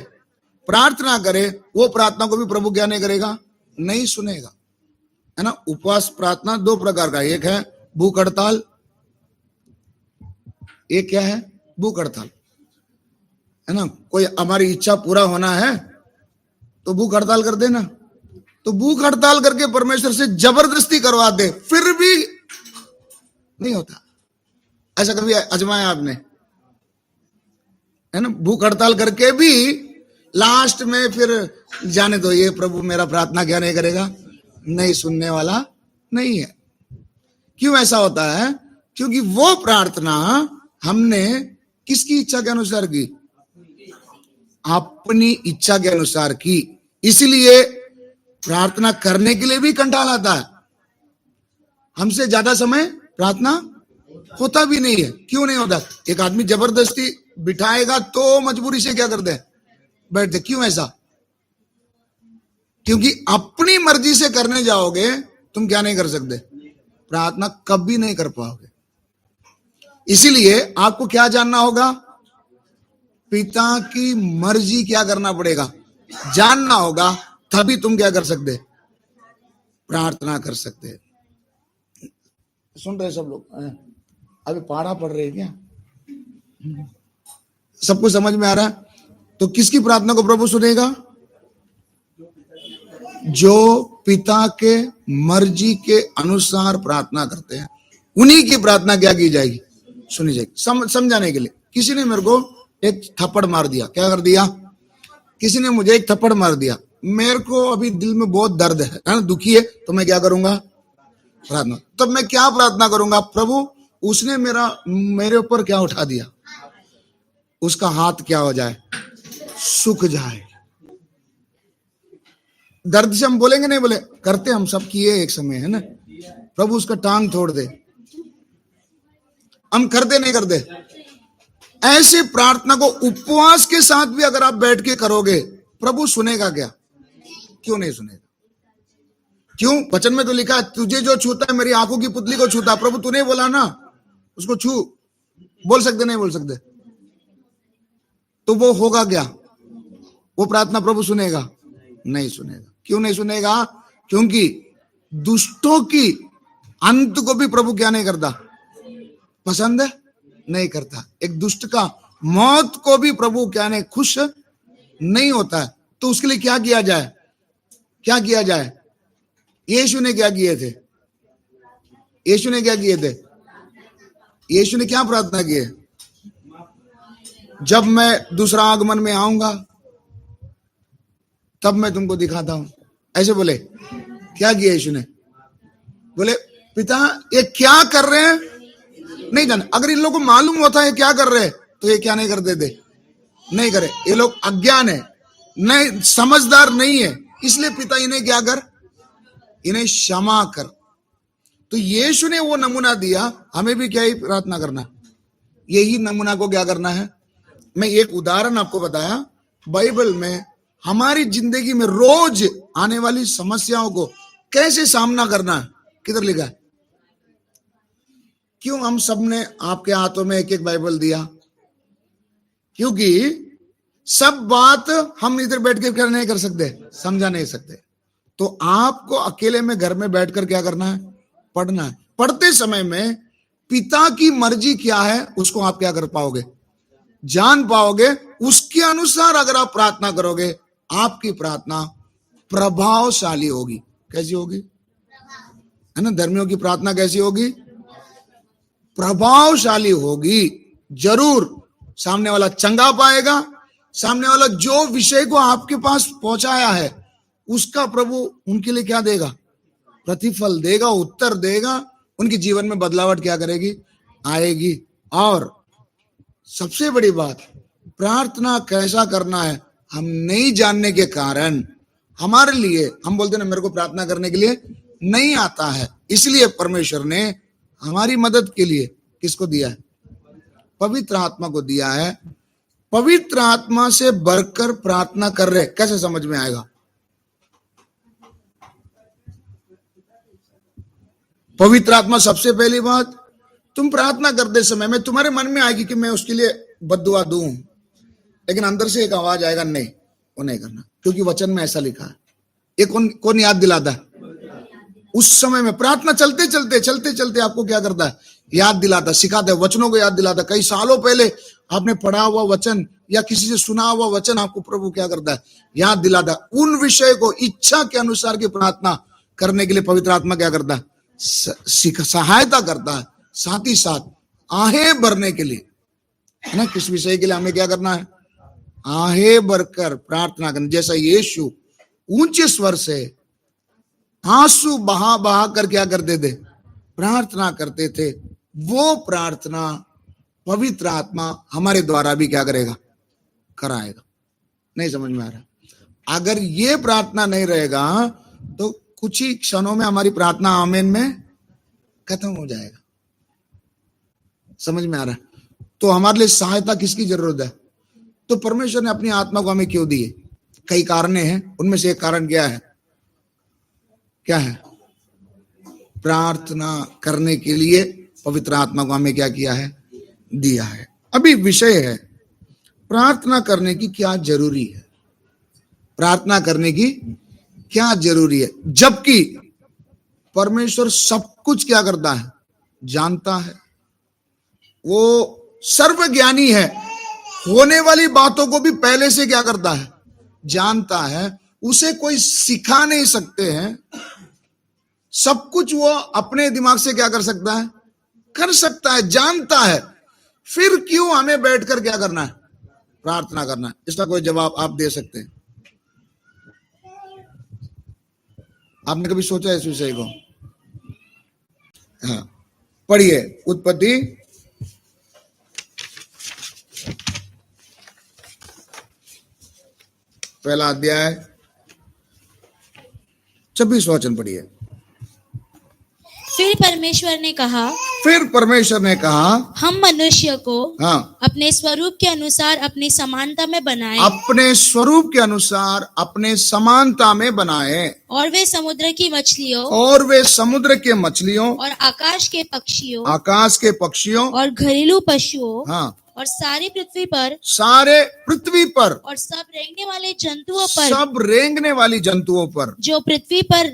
प्रार्थना करे, वो प्रार्थना को भी प्रभु क्या नहीं करेगा? नहीं सुनेगा। है ना। उपवास प्रार्थना 2 प्रकार का, एक है भूख हड़ताल, एक क्या है? भूख हड़ताल। है ना। कोई हमारी इच्छा पूरा होना है तो भूख हड़ताल कर देना। तो भूख हड़ताल करके परमेश्वर से जबरदस्ती करवा दे, फिर भी नहीं होता। ऐसा कभी आजमाया आपने? है ना। भूख हड़ताल करके भी लास्ट में फिर जाने दो, ये प्रभु मेरा प्रार्थना क्या नहीं करेगा? नहीं सुनने वाला नहीं है। क्यों ऐसा होता है? क्योंकि वो प्रार्थना हमने किसकी इच्छा के अनुसार की? अपनी इच्छा के अनुसार की। इसलिए प्रार्थना करने के लिए भी कंटाल आता है। हमसे ज्यादा समय प्रार्थना होता भी नहीं है। क्यों नहीं होता? एक आदमी जबरदस्ती बिठाएगा तो मजबूरी से क्या करते हैं? बैठते। क्यों ऐसा? क्योंकि अपनी मर्जी से करने जाओगे तुम क्या नहीं कर सकते? प्रार्थना कभी नहीं कर पाओगे। इसीलिए आपको क्या जानना होगा? पिता की मर्जी क्या करना पड़ेगा, जानना होगा, तभी तुम क्या कर सकते? प्रार्थना कर सकते। सुन रहे सब लोग? अभी पढ़ा पढ़ रहे हैं क्या? सबको समझ में आ रहा है? तो किसकी प्रार्थना को प्रभु सुनेगा? जो पिता के मर्जी के अनुसार प्रार्थना करते हैं, उन्हीं की प्रार्थना क्या की जाएगी? सुनी जाएगी। समझाने के लिए, किसी ने मेरे को एक थप्पड़ मार दिया। क्या कर दिया? किसी ने मुझे एक थप्पड़ मार दिया। मेरे को अभी दिल में बहुत दर्द है ना, दुखी है, तो मैं क्या करूंगा? प्रार्थना। तब मैं क्या प्रार्थना करूंगा? प्रभु, उसने मेरे ऊपर क्या उठा दिया, उसका हाथ क्या हो जाए? सूख जाए। दर्द से हम बोलेंगे नहीं? बोले करते हम सब किए एक समय, है ना? प्रभु उसका टांग तोड़ दे। हम करते नहीं करते? ऐसे प्रार्थना को उपवास के साथ भी अगर आप बैठ के करोगे, प्रभु सुनेगा क्या? क्यों नहीं सुनेगा? क्यों? वचन में तो लिखा है, तुझे जो छूता है मेरी आंखों की पुतली को छूता। प्रभु तूने बोला ना उसको छू। बोल सकते नहीं बोल सकते? तो वो होगा क्या? वो प्रार्थना प्रभु सुनेगा? नहीं सुनेगा। क्यों नहीं सुनेगा? क्योंकि दुष्टों की अंत को भी प्रभु क्या नहीं करता? पसंद नहीं करता। एक दुष्ट का मौत को भी प्रभु क्या नहीं खुश नहीं होता है। तो उसके लिए क्या किया जाए? क्या किया जाए? यीशु ने क्या किए थे? यीशु ने क्या किए थे? यीशु ने क्या प्रार्थना की है? जब मैं दूसरा आगमन में आऊंगा तब मैं तुमको दिखाता हूं, ऐसे बोले। क्या किया यीशु ने? बोले पिता ये क्या कर रहे हैं नहीं जाने। अगर इन लोगों को मालूम होता है क्या कर रहे हैं तो ये क्या नहीं कर देते? नहीं करे। ये लोग अज्ञान है, नहीं समझदार नहीं है, इसलिए पिता इन्हें क्या कर? इन्हें क्षमा कर। तो यीशु ने वो नमूना दिया, हमें भी क्या ही प्रार्थना करना? यही नमूना को क्या करना है? मैं एक उदाहरण आपको बताया। बाइबल में हमारी जिंदगी में रोज आने वाली समस्याओं को कैसे सामना करना है, किधर लिखा है? क्यों हम सबने आपके हाथों में एक एक बाइबल दिया? क्योंकि सब बात हम इधर बैठ के क्या नहीं कर सकते, समझा नहीं सकते। तो आपको अकेले में घर में बैठकर क्या करना है? पढ़ना है। पढ़ते समय में पिता की मर्जी क्या है उसको आप क्या कर पाओगे? जान पाओगे। उसके अनुसार अगर आप प्रार्थना करोगे, आपकी प्रार्थना प्रभावशाली होगी। कैसी होगी? है ना? धर्मियों की प्रार्थना कैसी होगी? प्रभावशाली होगी। जरूर सामने वाला चंगा पाएगा। सामने वाला जो विषय को आपके पास पहुंचाया है उसका प्रभु उनके लिए क्या देगा? प्रतिफल देगा, उत्तर देगा। उनके जीवन में बदलावट क्या करेगी? आएगी। और सबसे बड़ी बात, प्रार्थना कैसा करना है हम नहीं जानने के कारण हमारे लिए, हम बोलते ना मेरे को प्रार्थना करने के लिए नहीं आता है। इसलिए परमेश्वर ने हमारी मदद के लिए किसको दिया है? पवित्र आत्मा को दिया है। पवित्र आत्मा से बढ़कर प्रार्थना कर रहे, कैसे समझ में आएगा? पवित्र आत्मा सबसे पहली बात, तुम प्रार्थना करते समय में तुम्हारे मन में आएगी कि मैं उसके लिए बद्दुआ दूं, लेकिन अंदर से एक आवाज आएगा नहीं, वो नहीं करना, क्योंकि वचन में ऐसा लिखा है। ये कौन याद दिलाता है? उस समय में प्रार्थना चलते चलते आपको क्या करता है? याद दिलाता, सिखाता है, वचनों को याद दिलाता। कई सालों पहले आपने पढ़ा हुआ वचन या किसी से सुना हुआ वचन आपको प्रभु क्या करता है? याद दिलाता। उन विषय को इच्छा के अनुसार की प्रार्थना करने के लिए पवित्र आत्मा क्या करता है? सहायता करता है। साथ ही साथ आहें भरने के लिए, है ना, किस विषय के लिए हमें क्या करना है? आहें भरकर प्रार्थना करना। जैसा यीशु ऊंचे स्वर से आंसू बहा कर क्या करते थे? प्रार्थना करते थे। वो प्रार्थना पवित्र आत्मा हमारे द्वारा भी क्या करेगा? कराएगा। नहीं समझ में आ रहा। अगर ये प्रार्थना नहीं रहेगा तो कुछ ही क्षणों में हमारी प्रार्थना आमीन में खत्म हो जाएगा। समझ में आ रहा है? तो हमारे लिए सहायता किसकी जरूरत है? तो परमेश्वर ने अपनी आत्मा को हमें क्यों दी है? कई कारण हैं, उनमें से एक कारण क्या है? क्या है? प्रार्थना करने के लिए पवित्र आत्मा को हमें क्या किया है? दिया है। अभी विषय है प्रार्थना करने की क्या जरूरी है। प्रार्थना करने की क्या जरूरी है, जबकि परमेश्वर सब कुछ क्या करता है? जानता है। वो सर्वज्ञानी है, होने वाली बातों को भी पहले से क्या करता है? जानता है। उसे कोई सिखा नहीं सकते हैं। सब कुछ वो अपने दिमाग से क्या कर सकता है? कर सकता है, जानता है। फिर क्यों हमें बैठकर क्या करना है? प्रार्थना करना है। इसका कोई जवाब आप दे सकते हैं? आपने कभी सोचा इस विषय को? हाँ, पढ़िए उत्पत्ति 1 अध्याय 26 वचन पढ़िए। फिर परमेश्वर ने कहा हम मनुष्य को अपने स्वरूप के अनुसार अपनी समानता में बनाए। अपने स्वरूप के अनुसार अपने समानता में बनाए। और वे समुद्र की मछलियों और आकाश के पक्षियों और घरेलू पशुओं और सारी पृथ्वी पर और सब रेंगने वाली जंतुओं पर जो पृथ्वी पर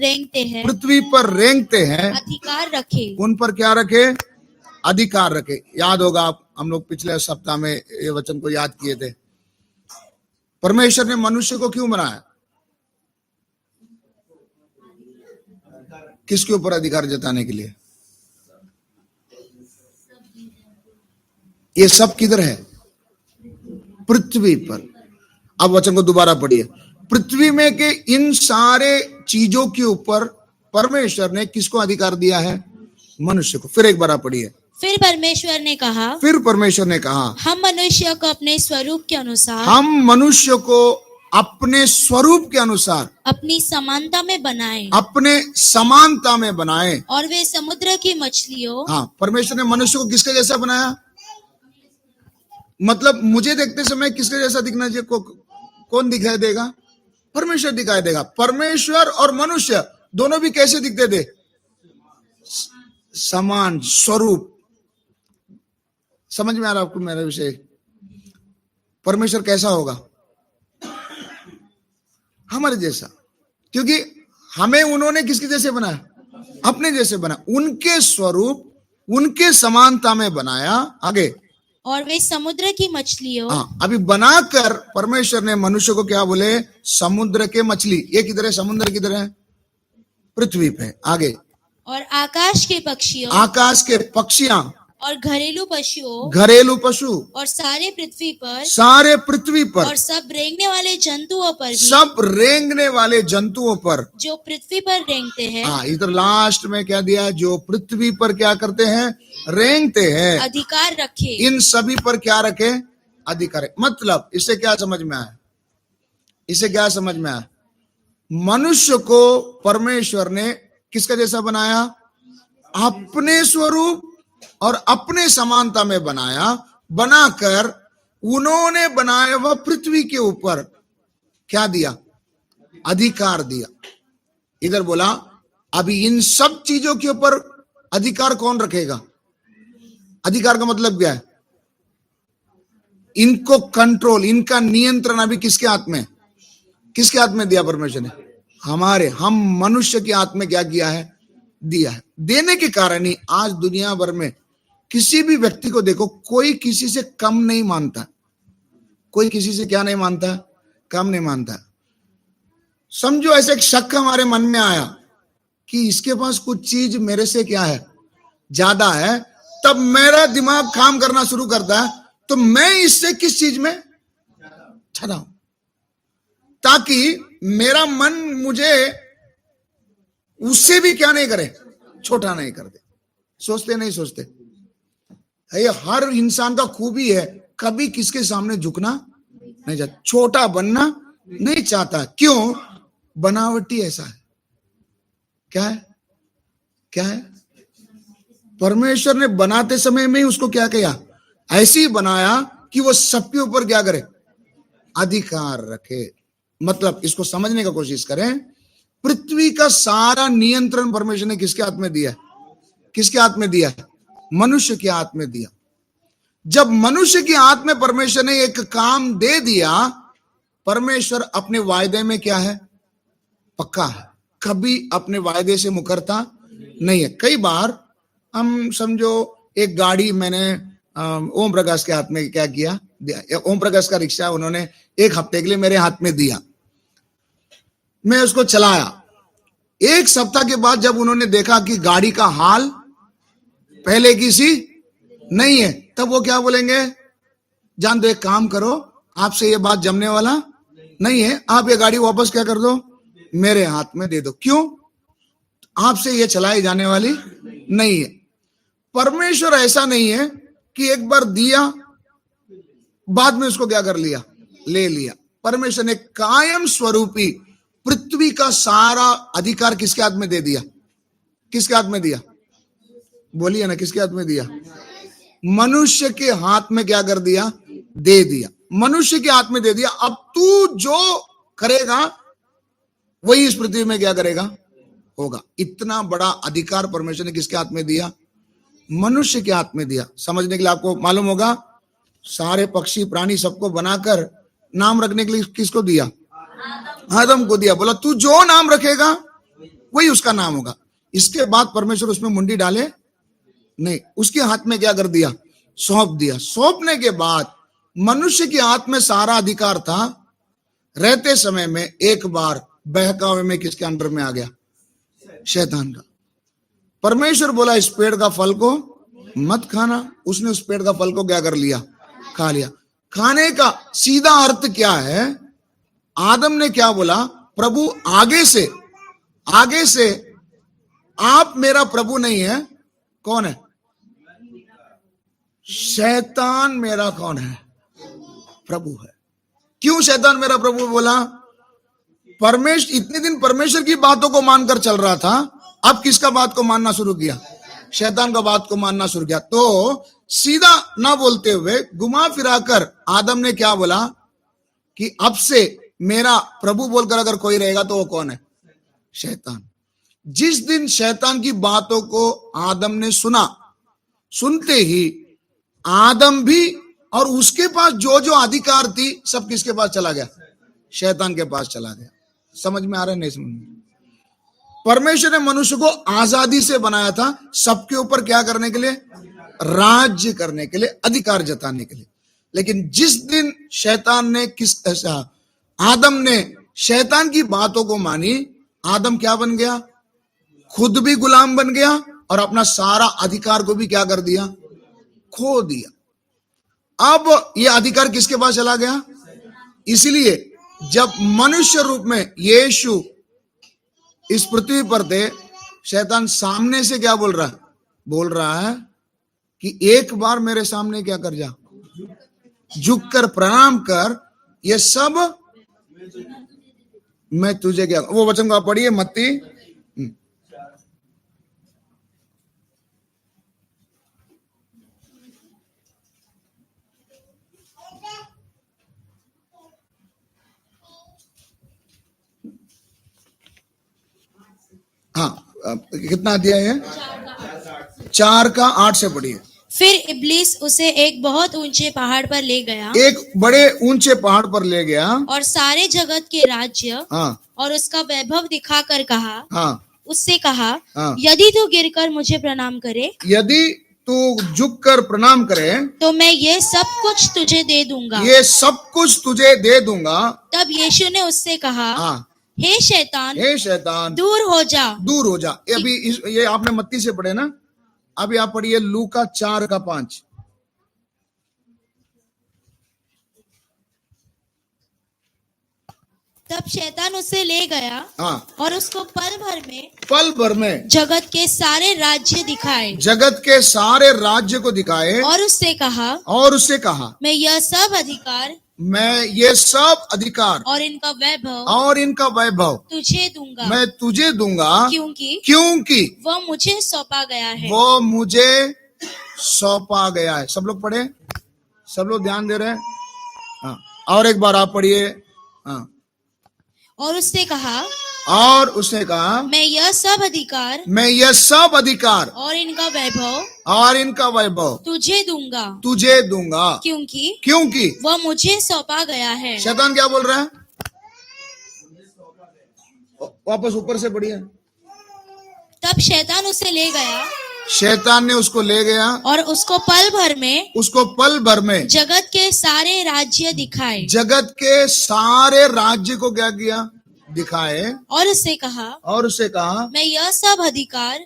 रेंगते हैं अधिकार रखे। उन पर क्या रखे? अधिकार रखे। याद होगा, आप हम लोग पिछले सप्ताह में ये वचन को याद किए थे। परमेश्वर ने मनुष्य को क्यों बनाया? किसके ऊपर अधिकार जताने के लिए? ये सब किधर है? पृथ्वी पर। अब वचन को दोबारा पढ़िए। पृथ्वी में के इन सारे चीजों के ऊपर परमेश्वर ने किसको अधिकार दिया है? मनुष्य को। फिर एक बार पढ़िए। फिर परमेश्वर ने कहा हम मनुष्य को अपने स्वरूप के अनुसार अपनी समानता में बनाए। और वे समुद्र की मछलियों। परमेश्वर ने मनुष्य को किसके जैसा बनाया? मतलब मुझे देखते समय किसके जैसा दिखना चाहिए? कौन दिखाई देगा? परमेश्वर दिखाई देगा। परमेश्वर और मनुष्य दोनों भी कैसे दिखते थे? समान स्वरूप। समझ में आ रहा आपको मेरा विषय? परमेश्वर कैसा होगा? हमारे जैसा। क्योंकि हमें उन्होंने किसके जैसे बनाया? अपने जैसे बना। उनके स्वरूप, उनके समानता में बनाया। आगे। और वे समुद्र की मछलियों। अभी बनाकर परमेश्वर ने मनुष्य को क्या बोले? समुद्र के मछली। ये किधर है? समुद्र किधर है? पृथ्वी पे। आगे। और आकाश के पक्षियां और घरेलू पशु और सारे पृथ्वी पर और सब रेंगने वाले जंतुओं पर जो पृथ्वी पर रेंगते हैं। इधर लास्ट में क्या दिया? जो पृथ्वी पर क्या करते हैं? रेंगते हैं। अधिकार रखे। इन सभी पर क्या रखे? अधिकार। मतलब इससे क्या समझ में आया? मनुष्य को परमेश्वर ने किसका जैसा बनाया? अपने स्वरूप और अपने समानता में बनाया। बनाकर उन्होंने बनाया वह पृथ्वी के ऊपर क्या दिया? अधिकार दिया। इधर बोला अभी इन सब चीजों के ऊपर अधिकार कौन रखेगा? अधिकार का मतलब क्या है? इनको कंट्रोल, इनका नियंत्रण अभी किसके हाथ में? किसके हाथ में दिया परमेश्वर ने? हम मनुष्य के हाथ में क्या किया है? दिया है। देने के कारण ही आज दुनिया भर में किसी भी व्यक्ति को देखो, कोई किसी से कम नहीं मानता। कोई किसी से क्या नहीं मानता? कम नहीं मानता। समझो ऐसे एक शक हमारे मन में आया कि इसके पास कुछ चीज मेरे से क्या है? ज्यादा है। तब मेरा दिमाग काम करना शुरू करता है, तो मैं इससे किस चीज में ज्यादा हूं, ताकि मेरा मन मुझे उससे भी क्या नहीं करे? छोटा नहीं कर दे। सोचते? ये हर इंसान का खूबी है, कभी किसके सामने झुकना नहीं चाहता, छोटा बनना नहीं चाहता। क्यों? बनावटी ऐसा है। क्या है? क्या है? परमेश्वर ने बनाते समय में ही उसको क्या किया? ऐसे ही बनाया कि वो सबके ऊपर क्या करे? अधिकार रखे। मतलब इसको समझने का कोशिश करें, पृथ्वी का सारा नियंत्रण परमेश्वर ने किसके हाथ में दिया है? किसके हाथ में दिया है? मनुष्य के हाथ में दिया। जब मनुष्य के हाथ में परमेश्वर ने एक काम दे दिया, परमेश्वर अपने वायदे में क्या है? पक्का है, कभी अपने वायदे से मुकरता नहीं है। कई बार हम समझो एक गाड़ी मैंने ओम प्रकाश के हाथ में क्या किया? दिया। ओम प्रकाश का रिक्शा उन्होंने एक हफ्ते के लिए मेरे हाथ में दिया, मैं उसको चलाया। एक सप्ताह के बाद जब उन्होंने देखा कि गाड़ी का हाल पहले की सी नहीं है, तब वो क्या बोलेंगे? जान दो, एक काम करो, आपसे ये बात जमने वाला नहीं है, आप ये गाड़ी वापस क्या कर दो, मेरे हाथ में दे दो। क्यों? आपसे ये चलाई जाने वाली नहीं है। परमेश्वर ऐसा नहीं है कि एक बार दिया बाद में उसको क्या कर लिया? ले लिया। परमेश्वर ने कायम स्वरूपी पृथ्वी का सारा अधिकार किसके हाथ में दे दिया? किसके हाथ में दिया? बोलिए ना, किसके हाथ में दिया? मनुष्य के हाथ में क्या कर दिया? दे दिया। मनुष्य के हाथ में दे दिया। अब तू जो करेगा वही इस पृथ्वी में क्या करेगा? होगा। इतना बड़ा अधिकार परमेश्वर ने किसके हाथ में दिया? मनुष्य के हाथ में दिया। समझने के लिए आपको मालूम होगा, सारे पक्षी प्राणी सबको बनाकर नाम रखने के लिए किसको दिया? आदम को दिया। बोला तू जो नाम रखेगा वही उसका नाम होगा। इसके बाद परमेश्वर उसमें मुंडी डाले नहीं, उसके हाथ में क्या कर दिया? सौंप दिया। सौंपने के बाद मनुष्य के हाथ में सारा अधिकार था। रहते समय में एक बार बहकावे में किसके अंडर में आ गया? शैतान का। परमेश्वर बोला इस पेड़ का फल को मत खाना, उसने उस पेड़ का फल को क्या कर लिया? खा लिया। खाने का सीधा अर्थ क्या है? आदम ने क्या बोला? प्रभु आगे से आप मेरा प्रभु नहीं है। कौन है? शैतान मेरा कौन है? प्रभु है। क्यों शैतान मेरा प्रभु बोला? परमेश्वर इतने दिन परमेश्वर की बातों को मानकर चल रहा था, अब किसका बात को मानना शुरू किया? शैतान का बात को मानना शुरू किया। तो सीधा ना बोलते हुए घुमा फिराकर आदम ने क्या बोला कि अब से मेरा प्रभु बोलकर अगर कोई रहेगा तो वो कौन है? शैतान। जिस दिन शैतान की बातों को आदम ने सुना, सुनते ही आदम भी और उसके पास जो जो अधिकार थी सब किसके पास चला गया? शैतान के पास चला गया। समझ में आ रहा है? नहीं समझ में? परमेश्वर ने मनुष्य को आजादी से बनाया था, सबके ऊपर क्या करने के लिए? राज्य करने के लिए, अधिकार जताने के लिए। लेकिन जिस दिन शैतान ने आदम ने शैतान की बातों को मानी, आदम क्या बन गया? खुद भी गुलाम बन गया और अपना सारा अधिकार को भी क्या कर दिया? खो दिया। अब यह अधिकार किसके पास चला गया? इसलिए जब मनुष्य रूप में यीशु इस पृथ्वी पर थे, शैतान सामने से क्या बोल रहा है? बोल रहा है कि एक बार मेरे सामने क्या कर जा, झुक कर प्रणाम कर, ये सब मैं तुझे क्या। वो वचन को आप पढ़िए, मत्ती कितना अध्याय है? 4:8 से पढ़िए। फिर इब्लीस उसे एक बहुत ऊंचे पहाड़ पर ले गया, एक बड़े ऊंचे पहाड़ पर ले गया और सारे जगत के राज्य और उसका वैभव दिखाकर कहा, उससे कहा, यदि तू गिरकर मुझे प्रणाम करे, यदि तू झुक कर प्रणाम करे, तो मैं ये सब कुछ तुझे दे दूंगा। ये सब कुछ तुझे दे दूंगा। तब यीशु ने उससे कहा, हे शैतान, दूर हो जा, दूर हो जा। अभी ये आपने मत्ती से पढ़े ना, अभी आप पढ़िए लूका 4:5। तब शैतान उसे ले गया और उसको पल भर में जगत के सारे राज्य दिखाए, जगत के सारे राज्य को दिखाए, और उससे कहा, मैं यह सब अधिकार मैं ये सब अधिकार और इनका वैभव तुझे दूंगा, मैं तुझे दूंगा, क्योंकि वो मुझे सौंपा गया है। वो मुझे सौंपा गया है। सब लोग पढ़े, सब लोग ध्यान दे रहे हैं। हाँ, और एक बार आप पढ़िए। हाँ, और उसने कहा मैं यह सब अधिकार और इनका वैभव तुझे दूंगा, क्योंकि वो मुझे सौंपा गया है। शैतान क्या बोल रहा है? वापस ऊपर से पढ़िए। तब शैतान ने उसको ले गया और उसको पल भर में जगत के सारे राज्य को क्या किया? दिखाए। और उससे कहा मैं यह सब अधिकार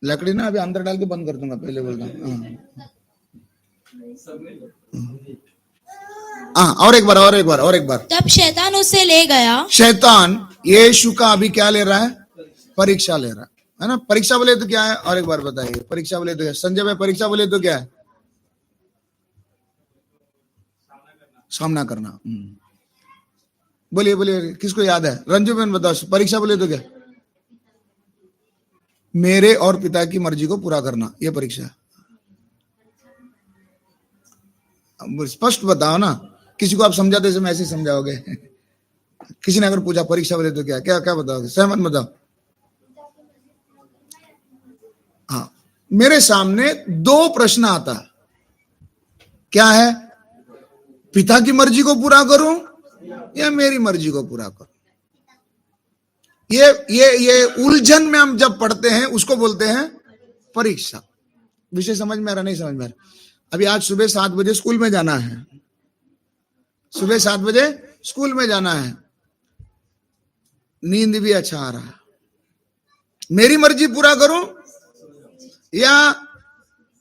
लकड़ी ना अभी अंदर डाल के बंद कर दूंगा, पहले बोलता हूँ। और एक बार। तब शैतान उसे ले गया। शैतान यीशु का अभी क्या ले रहा है? परीक्षा ले रहा है ना। परीक्षा बोले तो क्या है? और एक बार बताइए, परीक्षा बोले तो क्या? संजय भाई, परीक्षा बोले तो क्या है? सामना करना। बोलिए, किसको याद है? रंजू बहन बताओ, परीक्षा बोले तो क्या? मेरे और पिता की मर्जी को पूरा करना, ये परीक्षा है। स्पष्ट बताओ ना, किसी को आप समझाते समय ऐसे समझाओगे? किसी ने अगर पूछा परीक्षा बोले तो क्या क्या क्या बताओगे? सहमत बताओ। हाँ, मेरे सामने दो प्रश्न आता है। क्या है? पिता की मर्जी को पूरा करूं या मेरी मर्जी को पूरा करूं? ये उलझन में हम जब पढ़ते हैं उसको बोलते हैं परीक्षा। विषय समझ में आ रहा? नहीं समझ में आ रहा? अभी आज सुबह 7 बजे स्कूल में जाना है। सुबह 7 बजे स्कूल में जाना है। नींद भी अच्छा आ रहा है। मेरी मर्जी पूरा करूं या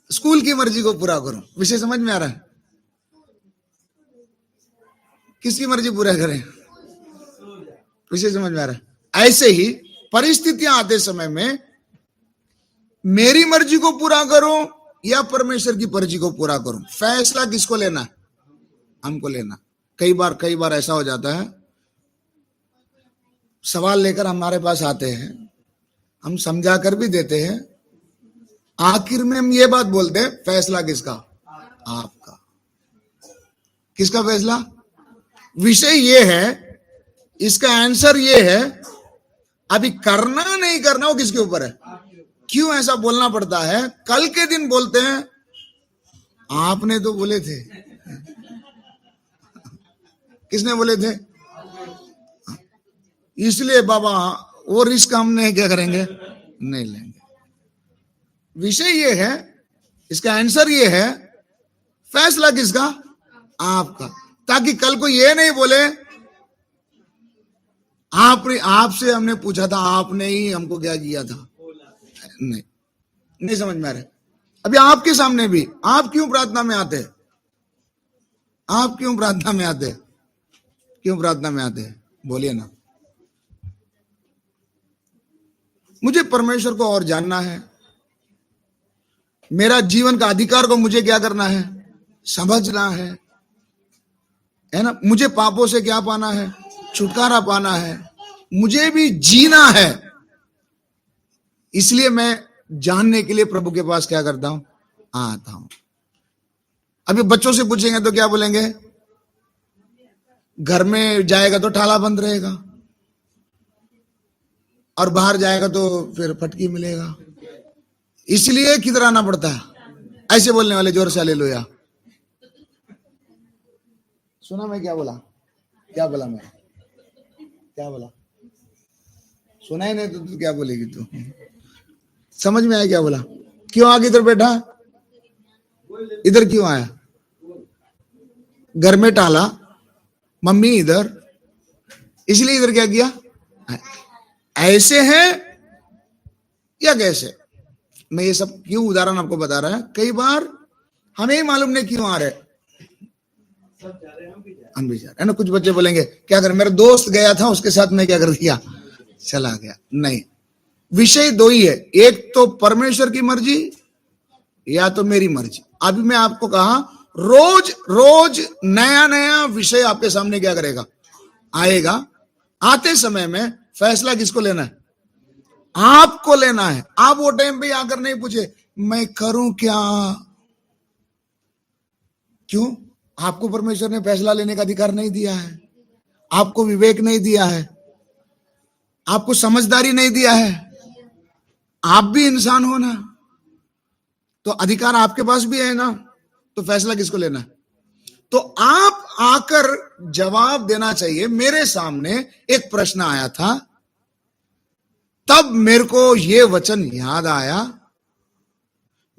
स्कूल की मर्जी को पूरा करूं? विषय समझ में आ रहा है? किसकी मर्जी पूरा करें? विषय समझ में आ रहा है? ऐसे ही परिस्थितियां आते समय में मेरी मर्जी को पूरा करूं या परमेश्वर की मर्जी को पूरा करूं, फैसला किसको लेना है? हमको लेना। कई बार ऐसा हो जाता है, सवाल लेकर हमारे पास आते हैं, हम समझा कर भी देते हैं, आखिर में हम ये बात बोलते हैं, फैसला किसका? आपका। किसका फैसला? विषय ये है, इसका आंसर ये है, अभी करना नहीं करना वो किसके ऊपर है। क्यों ऐसा बोलना पड़ता है? कल के दिन बोलते हैं आपने तो बोले थे। किसने बोले थे? इसलिए बाबा वो रिस्क हमने क्या करेंगे? नहीं लेंगे। विषय ये है, इसका आंसर ये है, फैसला किसका? आपका। ताकि कल को ये नहीं बोले आपसे हमने पूछा था, आपने ही हमको क्या किया था। नहीं समझ में आ रहा। अभी आपके सामने भी आप क्यों प्रार्थना में आते? क्यों प्रार्थना में आते? बोलिए ना। मुझे परमेश्वर को और जानना है। मेरा जीवन का अधिकार को मुझे क्या करना है? समझना है ना। मुझे पापों से क्या पाना है? छुटकारा पाना है। मुझे भी जीना है। इसलिए मैं जानने के लिए प्रभु के पास क्या करता हूं? आता हूं। अभी बच्चों से पूछेंगे तो क्या बोलेंगे? घर में जाएगा तो ठाला बंद रहेगा और बाहर जाएगा तो फिर फटकी मिलेगा। इसलिए किधर आना पड़ता है? ऐसे बोलने वाले जोर से हालेलुया। सुना मैं क्या बोला? मैं क्या बोला? सुना ही नहीं तो तू क्या बोलेगी? तू समझ में आया क्या बोला? क्यों आगे इधर बैठा? इधर क्यों आया? घर में टाला, मम्मी इधर, इसलिए इधर क्या किया? ऐसे है या कैसे? मैं ये सब क्यों उदाहरण आपको बता रहा है? कई बार हमें ही मालूम नहीं क्यों आ रहे, हम भी जा रहे हैं ना। कुछ बच्चे बोलेंगे क्या करें, मेरा दोस्त गया था उसके साथ मैं क्या कर दिया, चला गया। नहीं, विषय दो ही है, एक तो परमेश्वर की मर्जी, या तो मेरी मर्जी। अभी मैं आपको कहा रोज रोज नया नया विषय आपके सामने क्या करेगा, आएगा। आते समय में फैसला किसको लेना है, आपको लेना है। आप वो टाइम पे आकर नहीं पूछे मैं करूं क्या, क्यों? आपको परमेश्वर ने फैसला लेने का अधिकार नहीं दिया है, आपको विवेक नहीं दिया है, आपको समझदारी नहीं दिया है। आप भी इंसान हो ना, तो अधिकार आपके पास भी है ना, तो फैसला किसको लेना है? तो आप आकर जवाब देना चाहिए। मेरे सामने एक प्रश्न आया था, तब मेरे को ये वचन याद आया,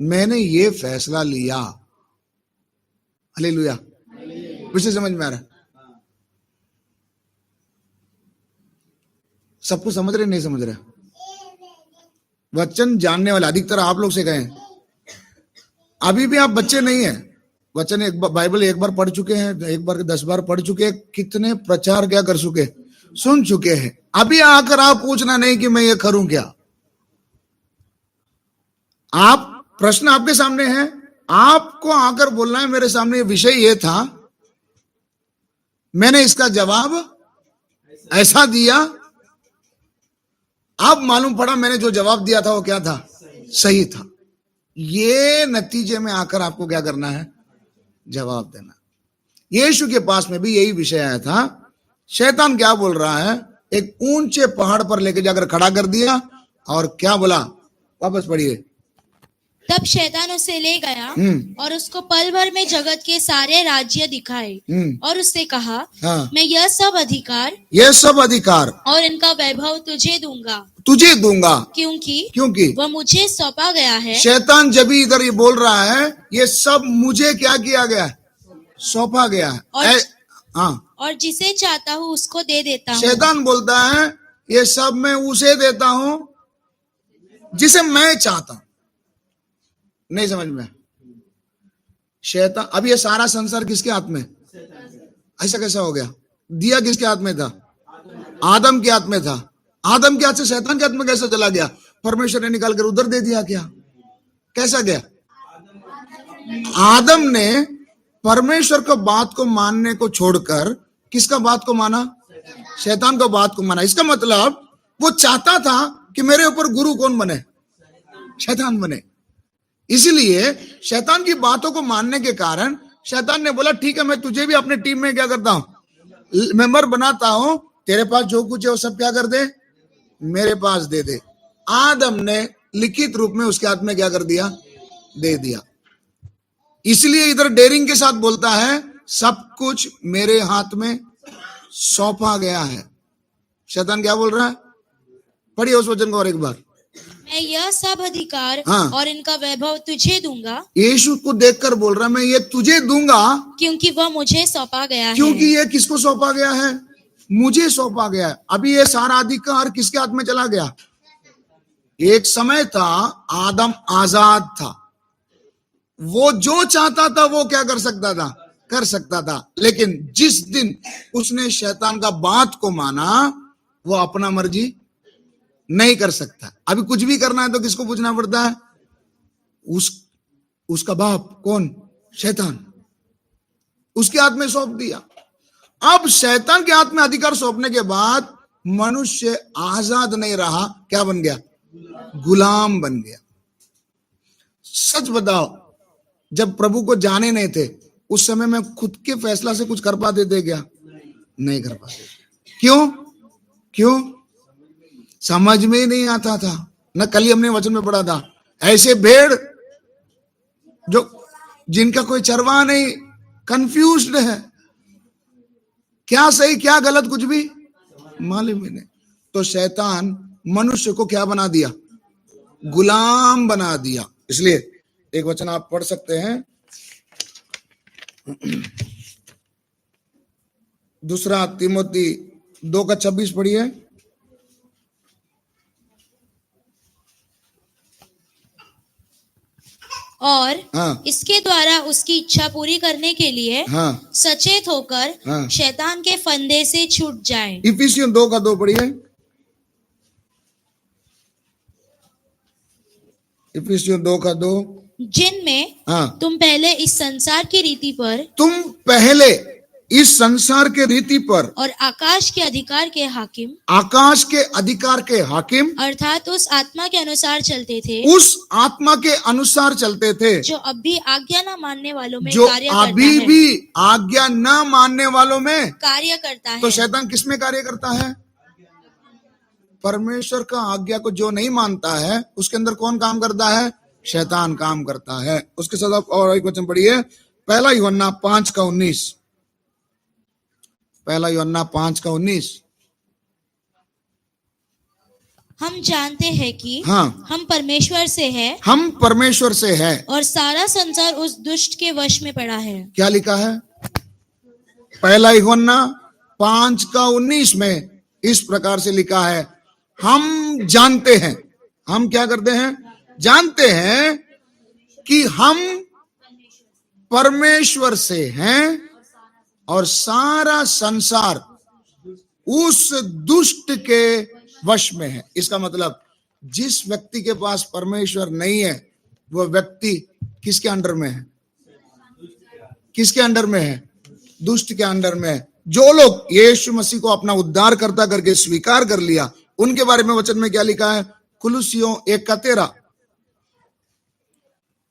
मैंने ये फैसला लिया। हालेलुया। विषय समझ में आ रहा? सबको समझ रहे नहीं समझ रहे? वचन जानने वाले अधिकतर आप लोग से गए, अभी भी आप बच्चे नहीं हैं। वचन एक बाइबल एक बार पढ़ चुके हैं, एक बार 10 बार पढ़ चुके हैं, कितने प्रचार क्या कर चुके, सुन चुके हैं। अभी आकर आप पूछना नहीं कि मैं ये करूं क्या। आप प्रश्न आपके सामने है, आपको आकर बोलना है मेरे सामने विषय ये था, मैंने इसका जवाब ऐसा दिया, अब मालूम पड़ा मैंने जो जवाब दिया था वो क्या था, सही था। ये नतीजे में आकर आपको क्या करना है, जवाब देना। यीशु के पास में भी यही विषय आया था। शैतान क्या बोल रहा है, एक ऊंचे पहाड़ पर लेके जाकर खड़ा कर दिया और क्या बोला, वापस पढ़िए। तब शैतान उसे ले गया और उसको पल भर में जगत के सारे राज्य दिखाए और उससे कहा, हाँ, मैं यह सब अधिकार और इनका वैभव तुझे दूंगा क्योंकि वह मुझे सौंपा गया है। शैतान जब भी इधर ये बोल रहा है, ये सब मुझे क्या किया गया है, सौंपा गया है। और जिसे चाहता हूँ उसको दे देता हूँ। शैतान बोलता है ये सब मैं उसे देता हूँ जिसे मैं चाहता हूँ। नहीं समझ में? शैतान, अब ये सारा संसार किसके हाथ में, ऐसा कैसा हो गया? दिया किसके हाथ में था, आदम के हाथ में था। आदम के हाथ से शैतान के हाथ में कैसे चला गया? परमेश्वर ने निकाल कर उधर दे दिया क्या? कैसा गया? आदम ने परमेश्वर को बात को मानने को छोड़कर किसका बात को माना? शैतान को बात को माना। इसका मतलब वो चाहता था कि मेरे ऊपर गुरु कौन बने, शैतान बने। इसलिए शैतान की बातों को मानने के कारण शैतान ने बोला ठीक है, मैं तुझे भी अपने टीम में क्या करता हूं, मेंबर बनाता हूं, तेरे पास जो कुछ है वो सब क्या कर दे, मेरे पास दे दे। आदम ने लिखित रूप में उसके हाथ में क्या कर दिया, दे दिया। इसलिए इधर डेयरिंग के साथ बोलता है सब कुछ मेरे हाथ में सौंपा गया है। शैतान क्या बोल रहा है, पढ़िए उस वचन को और एक बार। मैं यह सब अधिकार, हाँ, और इनका वैभव तुझे दूंगा। यीशु को देखकर बोल रहा है मैं ये तुझे दूंगा क्योंकि वह मुझे सौंपा गया है। क्योंकि ये किसको सौंपा गया है, मुझे सौंपा गया है। अभी ये सारा अधिकार किसके हाथ में चला गया? एक समय था आदम आजाद था, वो जो चाहता था वो क्या कर सकता था, कर सकता था। लेकिन जिस दिन उसने शैतान का बात को माना, वो अपना मर्जी नहीं कर सकता। अभी कुछ भी करना है तो किसको पूछना पड़ता है? उसका बाप कौन, शैतान, उसके हाथ में सौंप दिया। अब शैतान के हाथ में अधिकार सौंपने के बाद मनुष्य आजाद नहीं रहा, क्या बन गया, गुलाम बन गया। सच बताओ, जब प्रभु को जाने नहीं थे उस समय में खुद के फैसला से कुछ कर पाते थे क्या? नहीं कर पाते। क्यों? समझ में ही नहीं आता था ना। कल ही हमने वचन में पढ़ा था, ऐसे भेड़ जो जिनका कोई चरवाहा नहीं, कंफ्यूज्ड है, क्या सही क्या गलत कुछ भी मालूम ही नहीं। तो शैतान मनुष्य को क्या बना दिया, गुलाम बना दिया। इसलिए एक वचन आप पढ़ सकते हैं, दूसरा तीमुथी 2:26 पढ़िए। और हाँ, इसके द्वारा उसकी इच्छा पूरी करने के लिए हाँ, सचेत होकर हाँ, शैतान के फंदे से छूट जाए। इफिसियों 2:2 पढ़िए। इफिसियों 2:2। जिनमें हाँ, तुम पहले इस संसार की रीति पर, तुम पहले इस संसार के रीति पर और आकाश के अधिकार के हाकिम, आकाश के अधिकार के हाकिम अर्थात उस आत्मा के अनुसार चलते थे, उस आत्मा के अनुसार चलते थे, जो अभी आज्ञा न मानने वालों में जो कार्य करता अभी है, भी आज्ञा न मानने वालों में कार्य करता है। तो शैतान किसमें कार्य करता है? परमेश्वर का आज्ञा को जो नहीं मानता है उसके अंदर कौन काम करता है? शैतान काम करता है। उसके साथ आप और एक वचन पढ़िए, पहला यूहन्ना 5:19। पहला यूहन्ना 5:19। हम जानते हैं कि हाँ, हम परमेश्वर से है, हम परमेश्वर से है, और सारा संसार उस दुष्ट के वश में पड़ा है। क्या लिखा है? पहला यूहन्ना 5:19 में इस प्रकार से लिखा है, हम जानते हैं, हम क्या करते हैं? जानते हैं कि हम परमेश्वर से हैं और सारा संसार उस दुष्ट के वश में है। इसका मतलब जिस व्यक्ति के पास परमेश्वर नहीं है वह व्यक्ति किसके अंडर में है? किसके अंडर में है? दुष्ट के अंडर में है। जो लोग यीशु मसीह को अपना उद्धारकर्ता करके स्वीकार कर लिया उनके बारे में वचन में क्या लिखा है? कुलुसियों 1:13।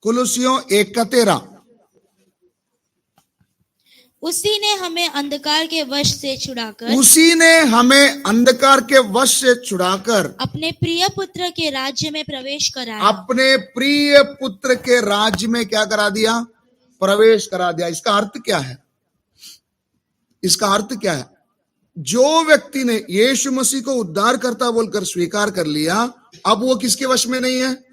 कुलुसियों 1:13। उसी ने हमें अंधकार के वश से छुड़ाकर, उसी ने हमें अंधकार के वश से छुड़ाकर अपने प्रिय पुत्र के राज्य में प्रवेश कराया। अपने प्रिय पुत्र के राज्य में क्या करा दिया? प्रवेश करा दिया। इसका अर्थ क्या है? इसका अर्थ क्या है? जो व्यक्ति ने यीशु मसीह को उद्धारकर्ता बोलकर स्वीकार कर लिया, अब वो किसके वश में नहीं है?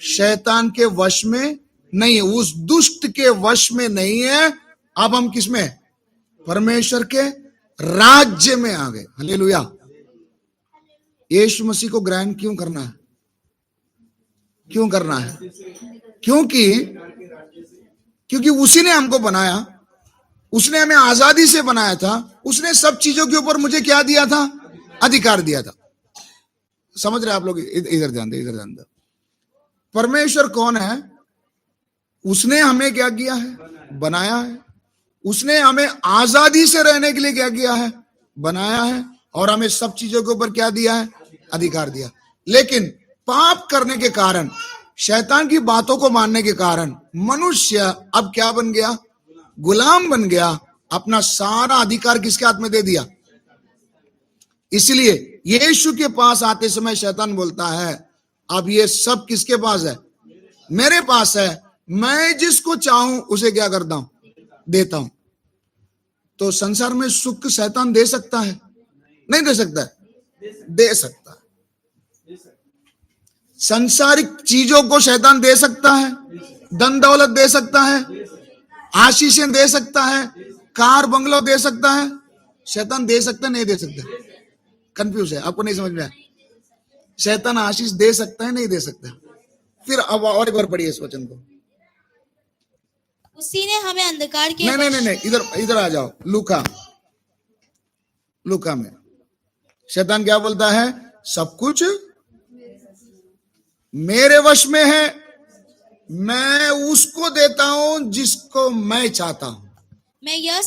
शैतान के वश में नहीं है, उस दुष्ट के वश में नहीं है। अब हम किसमें? परमेश्वर के राज्य में आ गए। हालेलुया। यीशु मसीह को ग्रहण क्यों करना है? क्यों करना है? क्योंकि उसी ने हमको बनाया, उसने हमें आजादी से बनाया था, उसने सब चीजों के ऊपर मुझे क्या दिया था? अधिकार दिया था। समझ रहे आप लोग? इधर ध्यान दे, इधर ध्यान दे। परमेश्वर कौन है? उसने हमें क्या किया है? बनाया है। उसने हमें आजादी से रहने के लिए क्या किया है? बनाया है। और हमें सब चीजों के ऊपर क्या दिया है? अधिकार दिया। लेकिन पाप करने के कारण, शैतान की बातों को मानने के कारण मनुष्य अब क्या बन गया? गुलाम बन गया। अपना सारा अधिकार किसके हाथ में दे दिया? इसलिए यीशु के पास आते समय शैतान बोलता है, अब ये सब किसके पास है? मेरे पास है। मैं जिसको चाहूं उसे क्या करता हूं? देता हूं। तो संसार में सुख शैतान दे सकता है? नहीं दे सकता है? दे सकता है। संसारिक चीजों को शैतान दे सकता है, धन दौलत दे सकता है, आशीषें दे सकता है, कार बंगलो दे सकता है। शैतान दे सकता है? नहीं दे सकता? कंफ्यूज है, आपको नहीं समझ में आया? शैतान आशीष दे सकता है? नहीं दे सकता? फिर अब और एक बार पढ़िए इस वचन को। उसी ने हमें अंधकार के नहीं, इधर आ जाओ। लूका में शैतान क्या बोलता है? सब कुछ मेरे वश में है, मैं उसको देता हूं जिसको मैं चाहता हूं। मैं यह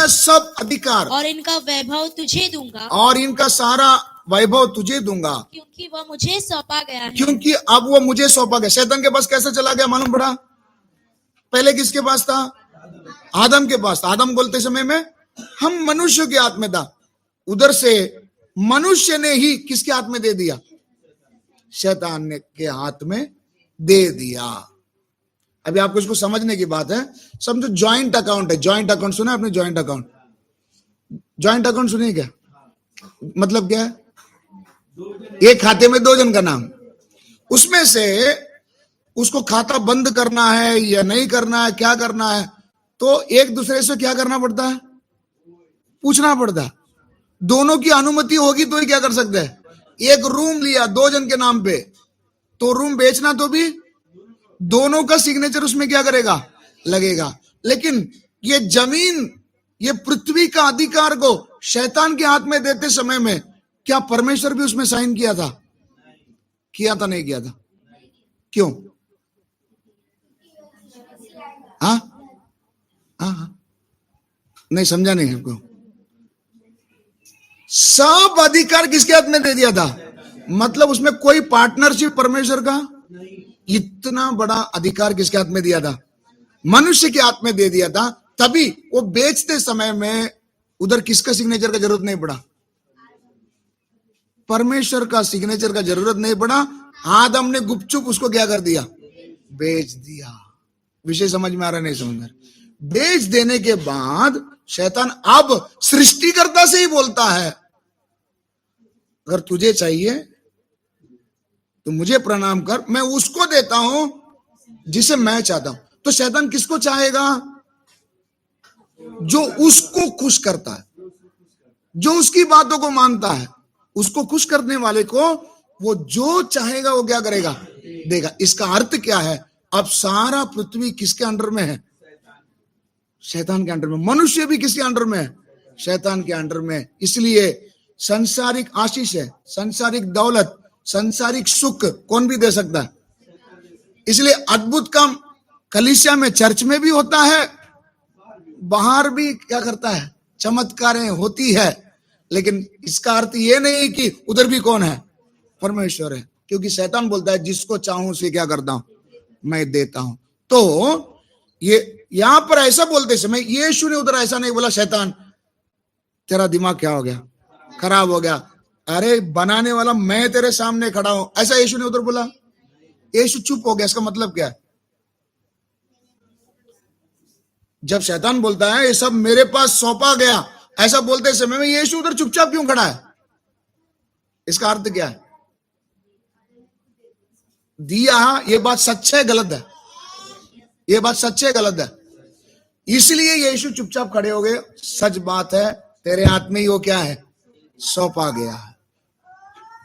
सब अधिकार और इनका वैभव तुझे दूंगा, और इनका सारा वैभव तुझे दूंगा, क्योंकि वह मुझे सौंपा गया है। क्योंकि अब वो मुझे सौंपा गया। शैतान के पास कैसे चला गया मालूम पड़ा? पहले किसके पास था? आदम के पास। आदम बोलते समय में हम मनुष्य के हाथ में था, उधर से मनुष्य ने ही किसके हाथ में दे दिया? शैतान ने के हाथ में दे दिया। अभी आपको इसको समझने की बात है। समझो ज्वाइंट अकाउंट है। ज्वाइंट अकाउंट सुना आपने? ज्वाइंट अकाउंट, ज्वाइंट अकाउंट सुनिए क्या मतलब? क्या है? एक खाते में दो जन का नाम, उसमें से उसको खाता बंद करना है या नहीं करना है, क्या करना है, तो एक दूसरे से क्या करना पड़ता है? पूछना पड़ता है। दोनों की अनुमति होगी तो ही क्या कर सकते हैं। एक रूम लिया दो जन के नाम पे, तो रूम बेचना तो भी दोनों का सिग्नेचर उसमें क्या करेगा? लगेगा। लेकिन ये जमीन, ये पृथ्वी का अधिकार को शैतान के हाथ में देते समय में क्या परमेश्वर भी उसमें साइन किया था? किया था? नहीं किया था? क्यों? हाँ हाँ, नहीं समझा नहीं आपको। सब अधिकार किसके हाथ में दे दिया था? मतलब उसमें कोई पार्टनरशिप परमेश्वर का, इतना बड़ा अधिकार किसके हाथ में दिया था? मनुष्य के हाथ में दे दिया था। तभी वो बेचते समय में उधर किसका सिग्नेचर का जरूरत नहीं पड़ा? परमेश्वर का सिग्नेचर का जरूरत नहीं पड़ा। आदम ने गुपचुप उसको क्या कर दिया? बेच दिया। विषय समझ में आ रहा? नहीं समझ में? बेच देने के बाद शैतान अब सृष्टिकर्ता से ही बोलता है, अगर तुझे चाहिए तो मुझे प्रणाम कर, मैं उसको देता हूं जिसे मैं चाहता हूं। तो शैतान किसको चाहेगा? जो उसको खुश करता है, जो उसकी बातों को मानता है। उसको खुश करने वाले को वो जो चाहेगा वो क्या करेगा? देगा। इसका अर्थ क्या है? अब सारा पृथ्वी किसके अंडर में है? शैतान के अंडर में। मनुष्य भी किसके अंडर में है? शैतान के अंडर में। इसलिए सांसारिक आशीष है, सांसारिक दौलत, सांसारिक सुख कौन भी दे सकता है। इसलिए अद्भुत काम कलीसिया में, चर्च में भी होता है, बाहर भी क्या करता है? चमत्कारें होती है। लेकिन इसका अर्थ ये नहीं कि उधर भी कौन है? परमेश्वर है। क्योंकि शैतान बोलता है जिसको चाहूं उसे क्या करता हूं? मैं देता हूं। तो ये यहां पर ऐसा बोलते समय यीशु ने उधर ऐसा नहीं बोला, शैतान तेरा दिमाग क्या हो गया, खराब हो गया, अरे बनाने वाला मैं तेरे सामने खड़ा हूं, ऐसा यीशु ने उधर बोला। यीशु चुप हो गया। इसका मतलब क्या है? जब शैतान बोलता है ये सब मेरे पास सौंपा गया, ऐसा बोलते समय में यीशु उधर चुपचाप क्यों खड़ा है? इसका अर्थ क्या है? दिया, ये बात सच है गलत है? ये बात सच है गलत है? इसलिए यीशु चुपचाप खड़े हो गए। सच बात है, तेरे हाथ में ही वो क्या है? सौंपा गया है।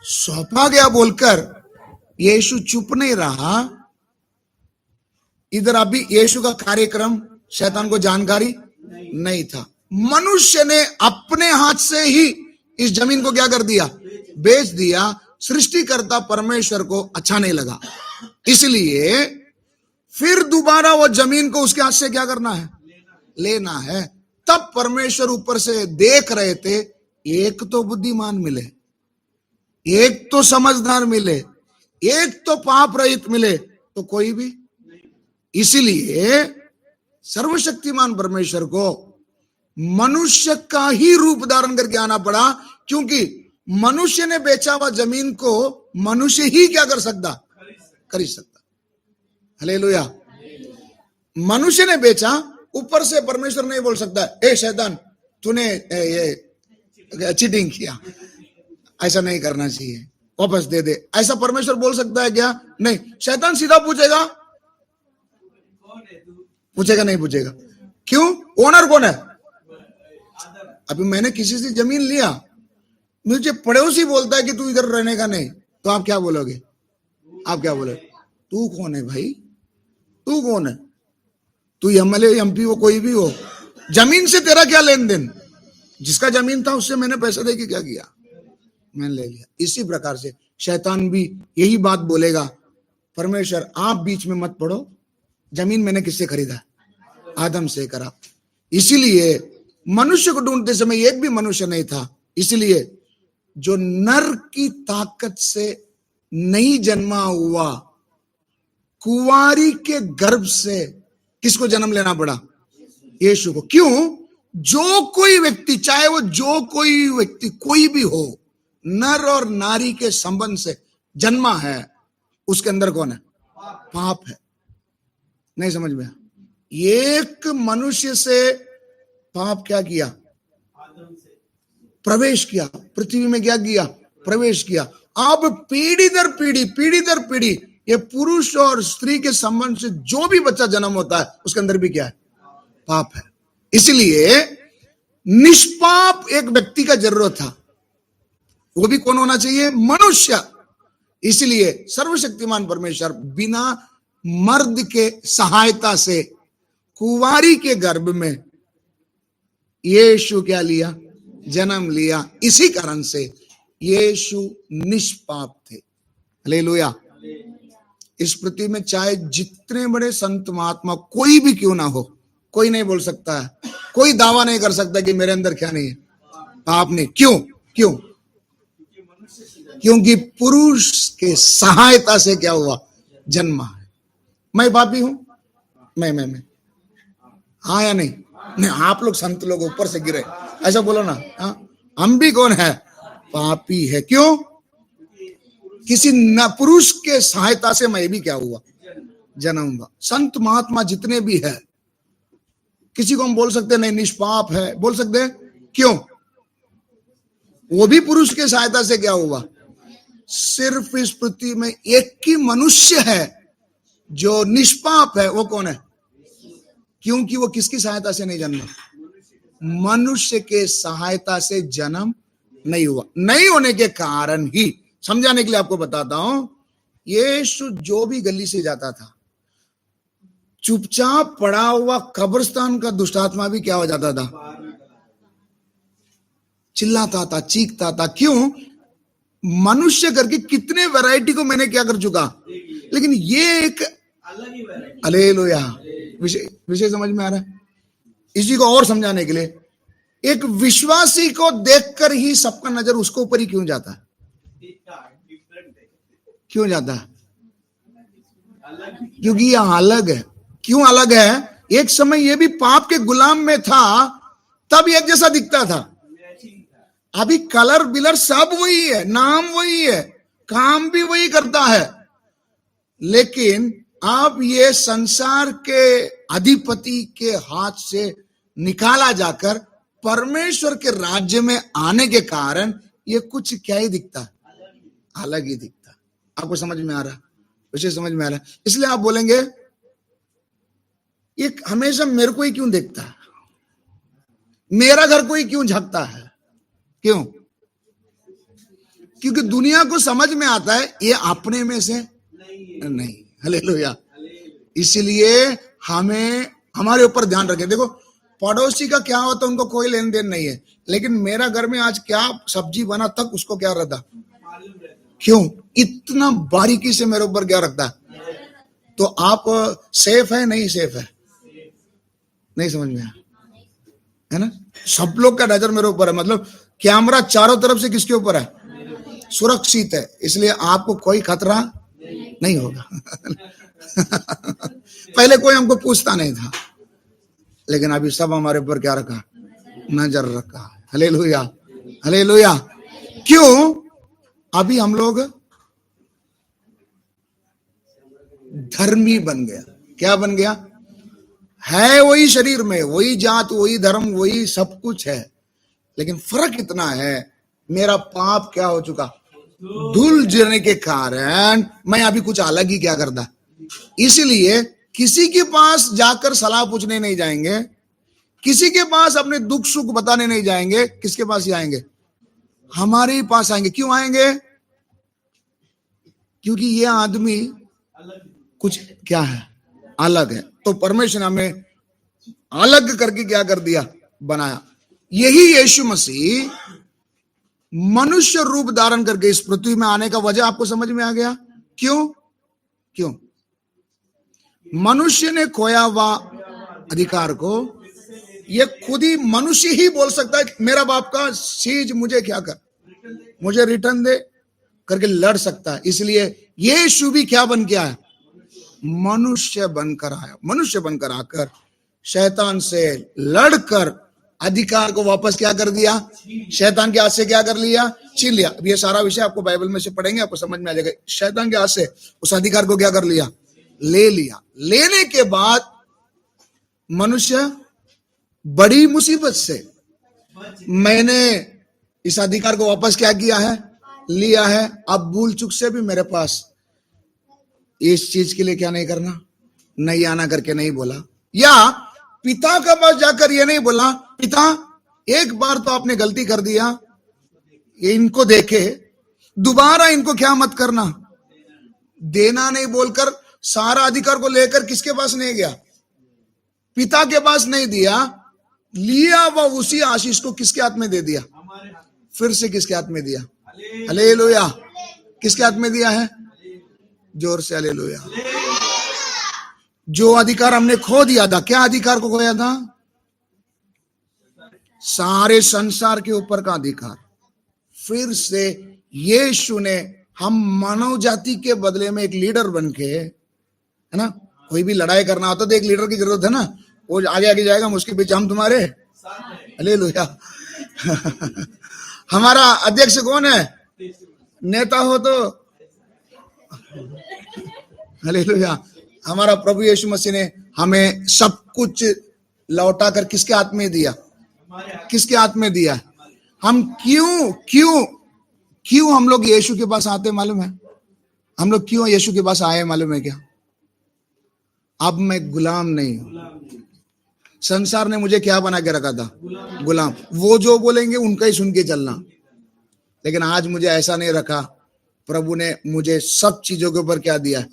सौंपा गया बोलकर यीशु चुप नहीं रहा। इधर अभी यीशु का कार्यक्रम शैतान को जानकारी नहीं था। मनुष्य ने अपने हाथ से ही इस जमीन को क्या कर दिया? बेच दिया। सृष्टिकर्ता परमेश्वर को अच्छा नहीं लगा, इसलिए फिर दोबारा वो जमीन को उसके हाथ से क्या करना है? लेना है। तब परमेश्वर ऊपर से देख रहे थे, एक तो बुद्धिमान मिले, एक तो समझदार मिले, एक तो पाप रहित मिले, तो कोई भी। इसलिए सर्वशक्तिमान परमेश्वर को मनुष्य का ही रूप धारण करके आना पड़ा, क्योंकि मनुष्य ने बेचा हुआ जमीन को मनुष्य ही क्या कर सकता? खरीद सकता। हालेलुया। मनुष्य ने बेचा, ऊपर से परमेश्वर नहीं बोल सकता ए शैतान तूने ये चीटिंग किया, ऐसा नहीं करना चाहिए, वापस दे दे। ऐसा परमेश्वर बोल सकता है क्या? नहीं। शैतान सीधा पूछेगा? पूछेगा नहीं? पूछेगा। क्यों? ओनर कौन है? अभी मैंने किसी से जमीन लिया, मुझे पड़ोसी बोलता है कि तू इधर रहने का नहीं, तो आप क्या बोलोगे? आप क्या बोलोगे? तू कौन है भाई? तू कौन है? तू एमएलए, एमपी हो, कोई भी हो, जमीन से तेरा क्या लेन देन? जिसका जमीन था उससे मैंने पैसा देके क्या किया? मैंने ले लिया। इसी प्रकार से शैतान भी यही बात बोलेगा, परमेश्वर आप बीच में मत पड़ो, जमीन मैंने किससे खरीदा? आदम से करा। इसीलिए मनुष्य को ढूंढते समय एक भी मनुष्य नहीं था। इसलिए जो नर की ताकत से नहीं जन्मा हुआ, कुंवारी के गर्भ से किसको जन्म लेना पड़ा? यीशु को। क्यों? जो कोई व्यक्ति, चाहे वो जो कोई व्यक्ति कोई भी हो, नर और नारी के संबंध से जन्मा है, उसके अंदर कौन है? पाप है। नहीं समझ में? एक मनुष्य से पाप क्या किया? प्रवेश किया। पृथ्वी में क्या किया? प्रवेश किया। अब पीढ़ी दर पीढ़ी ये पुरुष और स्त्री के संबंध से जो भी बच्चा जन्म होता है उसके अंदर भी क्या है? पाप है। इसलिए निष्पाप एक व्यक्ति का जरूरत था। वो भी कौन होना चाहिए? मनुष्य। इसलिए सर्वशक्तिमान परमेश्वर बिना मर्द के सहायता से कुंवारी के गर्भ में यीशु क्या लिया? जन्म लिया। इसी कारण से यीशु निष्पाप थे। हालेलुया। इस पृथ्वी में चाहे जितने बड़े संत महात्मा कोई भी क्यों ना हो, कोई नहीं बोल सकता है, कोई दावा नहीं कर सकता कि मेरे अंदर क्या नहीं है, पाप नहीं। क्यों? क्यों? क्योंकि पुरुष के सहायता से क्या हुआ? जन्मा है। मैं पापी हूं? मैं हाँ या नहीं? नहीं, आप लोग संत लोग ऊपर से गिरे ऐसा बोलो ना। हाँ, हम भी कौन है? पापी है। क्यों? किसी न पुरुष के सहायता से मैं भी क्या हुआ? जन्म हुआ। संत महात्मा जितने भी है, किसी को हम बोल सकते नहीं निष्पाप है, बोल सकते हैं? क्यों? वो भी पुरुष के सहायता से क्या हुआ? सिर्फ इस पृथ्वी में एक ही मनुष्य है जो निष्पाप है, वो कौन है? क्योंकि वो किसकी सहायता से नहीं जन्मा? मनुष्य के सहायता से जन्म नहीं हुआ। नहीं होने के कारण ही, समझाने के लिए आपको बताता हूं, यीशु जो भी गली से जाता था, चुपचाप पड़ा हुआ कब्रिस्तान का दुष्टात्मा भी क्या हो जाता था? चिल्लाता था, चीखता था। क्यों? मनुष्य करके कितने वैरायटी को मैंने क्या कर चुका, लेकिन ये एक हालेलुया विषय समझ में आ रहा है? इसी को और समझाने के लिए, एक विश्वासी को देखकर ही सबका नजर उसके ऊपर ही क्यों जाता है? क्यों जाता है? क्योंकि यह अलग है। क्यों अलग है? एक समय ये भी पाप के गुलाम में था, तब एक जैसा दिखता था। अभी कलर बिलर सब वही है, नाम वही है, काम भी वही करता है, लेकिन अब ये संसार के अधिपति के हाथ से निकाला जाकर परमेश्वर के राज्य में आने के कारण ये कुछ क्या ही दिखता है? अलग ही दिखता है। आपको समझ में आ रहा? विषय समझ में आ रहा है? इसलिए आप बोलेंगे ये हमेशा मेरे को ही क्यों देखता है, मेरा घर को ही क्यों झकता है? क्यों? क्योंकि दुनिया को समझ में आता है ये अपने में से नहीं। हालेलुया। इसलिए हमें हमारे ऊपर ध्यान रखें। देखो, पड़ोसी का क्या होता है उनको कोई लेन देन नहीं है, लेकिन मेरा घर में आज क्या सब्जी बना तक उसको क्या रहता? क्यों? इतना बारीकी से मेरे ऊपर क्या रखता है? तो आप सेफ है? नहीं सेफ है? नहीं समझ में आया है ना? सब लोग का नजर मेरे ऊपर है, मतलब कैमरा चारों तरफ से किसके ऊपर है? सुरक्षित है, इसलिए आपको कोई खतरा नहीं होगा। पहले कोई हमको पूछता नहीं था, लेकिन अभी सब हमारे ऊपर क्या रखा? नजर रखा। Hallelujah, hallelujah. क्यों? अभी हम लोग धर्मी बन गया। क्या बन गया? है वही शरीर में, वही जात, वही धर्म, वही सब कुछ है, लेकिन फर्क इतना है, मेरा पाप क्या हो चुका? धुल जाने के कारण मैं अभी कुछ अलग ही क्या करता। इसलिए किसी के पास जाकर सलाह पूछने नहीं जाएंगे, किसी के पास अपने दुख सुख बताने नहीं जाएंगे। किसके पास ही आएंगे? हमारे ही पास आएंगे। क्यों आएंगे? क्योंकि ये आदमी कुछ क्या है? अलग है। तो परमेश्वर ने हमें अलग करके क्या कर दिया? बनाया। यही यीशु मसीह मनुष्य रूप धारण करके इस पृथ्वी में आने का वजह आपको समझ में आ गया? क्यों? क्यों? मनुष्य ने खोया हुआ अधिकार को ये खुद ही मनुष्य ही बोल सकता है, मेरा बाप का चीज मुझे क्या कर, मुझे रिटर्न दे करके लड़ सकता है। इसलिए यीशु भी क्या बन के आया? मनुष्य बनकर आया। मनुष्य बनकर आकर शैतान से लड़कर अधिकार को वापस क्या कर दिया? शैतान के हाथ से क्या कर लिया? छीन लिया। अब ये सारा विषय आपको बाइबल में से पढ़ेंगे, आपको समझ में आ जाएगा। शैतान के हाथ से उस अधिकार को क्या कर लिया? ले लिया। लेने के बाद मनुष्य बड़ी मुसीबत से, मैंने इस अधिकार को वापस क्या किया है? लिया है। अब भूल चुक से भी मेरे पास इस चीज के लिए क्या नहीं करना, नहीं आना करके नहीं बोला, या पिता के पास जाकर ये नहीं बोला, पिता एक बार तो आपने गलती कर दिया, ये इनको देखे, दोबारा इनको क्या मत करना, देना नहीं बोलकर सारा अधिकार को लेकर किसके पास नहीं गया? पिता के पास नहीं दिया, लिया वह उसी आशीष को किसके हाथ में दे दिया? फिर से किसके हाथ में दिया? हालेलुया। किसके हाथ में दिया है? जोर से हालेलुया। जो अधिकार हमने खो दिया था, क्या अधिकार को खोया था? सारे संसार के ऊपर का अधिकार। फिर से यीशु ने हम मानव जाति के बदले में एक लीडर बन के, है ना, कोई भी लड़ाई करना होता तो एक लीडर की जरूरत है ना, वो आगे आगे जाएगा, उसके पीछे हम तुम्हारे, हालेलुया। हमारा अध्यक्ष कौन है? नेता हो तो, हालेलुया। हमारा प्रभु यीशु मसीह ने हमें सब कुछ लौटा कर किसके हाथ में दिया? किसके हाथ में दिया? हम क्यों क्यों क्यों हम लोग यीशु के पास आते मालूम है? हम लोग क्यों यीशु के पास आए मालूम है क्या? अब मैं गुलाम नहीं हूं। संसार ने मुझे क्या बना के रखा था? गुलाम। वो जो बोलेंगे उनका ही सुन के चलना। लेकिन आज मुझे ऐसा नहीं रखा। प्रभु ने मुझे सब चीजों के ऊपर क्या दिया?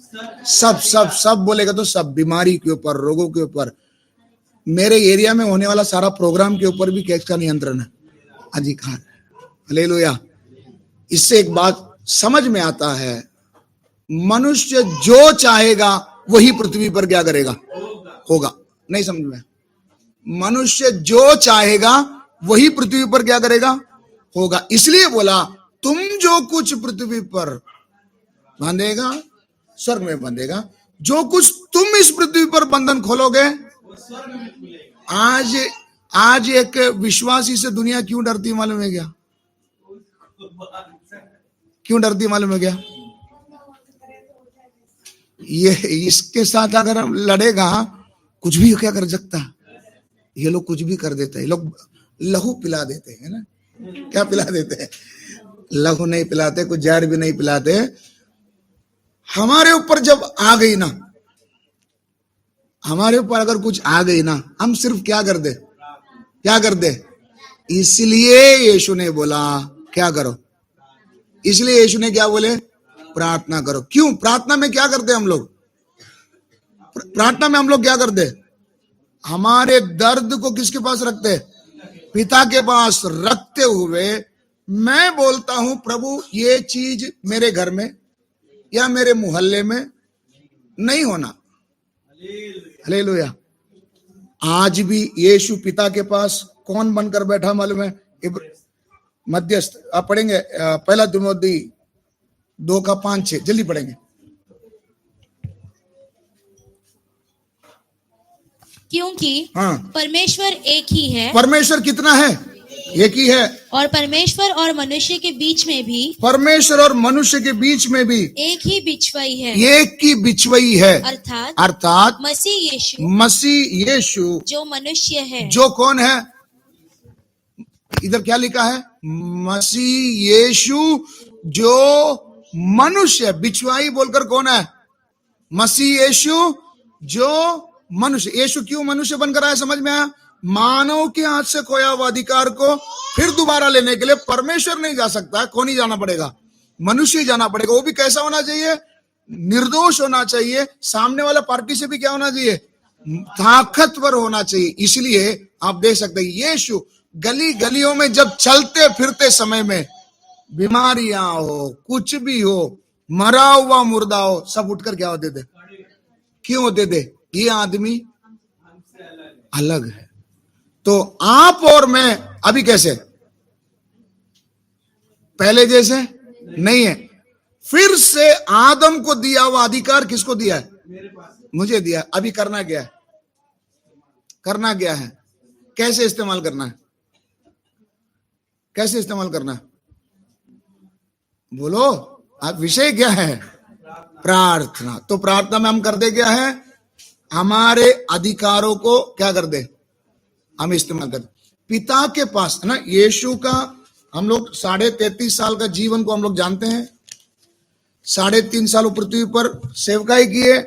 सब सब सब बोलेगा तो सब, बीमारी के ऊपर, रोगों के ऊपर, मेरे एरिया में होने वाला सारा प्रोग्राम के ऊपर भी किसका नियंत्रण है? अधिकार। हालेलुया। इससे एक बात समझ में आता है, मनुष्य जो चाहेगा वही पृथ्वी पर क्या करेगा? होगा। नहीं समझ में? मनुष्य जो चाहेगा वही पृथ्वी पर क्या करेगा? होगा। इसलिए बोला तुम जो कुछ पृथ्वी पर बांधेगा स्वर्ग में बांधेगा, जो कुछ तुम इस पृथ्वी पर बंधन खोलोगे। आज एक विश्वासी से दुनिया क्यों डरती मालूम है क्या? क्यों डरती मालूम है क्या? ये इसके साथ अगर हम लड़ेगा, कुछ भी क्या कर सकता? ये लोग कुछ भी कर देते हैं। लोग लहू पिला देते हैं ना, क्या पिला देते हैं? लहू नहीं पिलाते, कुछ जहर भी नहीं पिलाते। हमारे ऊपर जब आ गई ना, हमारे ऊपर अगर कुछ आ गई ना, हम सिर्फ क्या कर दे? क्या कर दे? इसलिए यीशु ने बोला क्या करो? इसलिए यीशु ने क्या बोले? प्रार्थना करो। क्यों? प्रार्थना में क्या करते हम लोग? प्रार्थना में हम लोग क्या करते? हमारे दर्द को किसके पास रखते? पिता के पास रखते हुए मैं बोलता हूं, प्रभु ये चीज मेरे घर में या मेरे मोहल्ले में नहीं होना। हालेलुया। आज भी यीशु पिता के पास कौन बनकर बैठा मालूम है? मध्यस्थ। आप पढ़ेंगे पहला तिमोथी 2:5-6, जल्दी पढ़ेंगे। क्योंकि परमेश्वर एक ही है। परमेश्वर कितना है? एक ही है। और परमेश्वर और मनुष्य के बीच में भी, परमेश्वर और मनुष्य के बीच में भी एक ही बिछवई है। एक ही बिछवई है। अर्थात मसीह यीशु जो मनुष्य है। जो कौन है? इधर क्या लिखा है? मसीह यीशु जो मनुष्य। बिछवाई बोलकर कौन है? मसीह यीशु जो मनुष्य। यीशु क्यों मनुष्य बनकर आया? समझ में आया? मानव के हाथ से खोया हुआ अधिकार को फिर दोबारा लेने के लिए परमेश्वर नहीं जा सकता। कौन ही जाना पड़ेगा? मनुष्य ही जाना पड़ेगा। वो भी कैसा होना चाहिए? निर्दोष होना चाहिए। सामने वाला पार्टी से भी क्या होना चाहिए? ताकतवर होना चाहिए। इसलिए आप देख सकते हैं यीशु गली गलियों में जब चलते फिरते समय में बीमारियां हो, कुछ भी हो, मरा हुआ मुर्दा हो, सब उठकर क्या होते थे? क्यों होते थे? ये आदमी अलग है। तो आप और मैं अभी कैसे? पहले जैसे नहीं है। फिर से आदम को दिया हुआ अधिकार किसको दिया है? मुझे दिया। अभी करना क्या है? करना क्या है? कैसे इस्तेमाल करना है? कैसे इस्तेमाल करना है? बोलो, आप विषय क्या है? प्रार्थना। तो प्रार्थना में हम करते क्या है? हमारे अधिकारों को क्या कर दे? हम इस्तेमाल करते। पिता के पास है ना, यीशु का हम लोग 33.5 साल का जीवन को हम लोग जानते हैं। 3.5 साल पृथ्वी पर सेवकाई किए।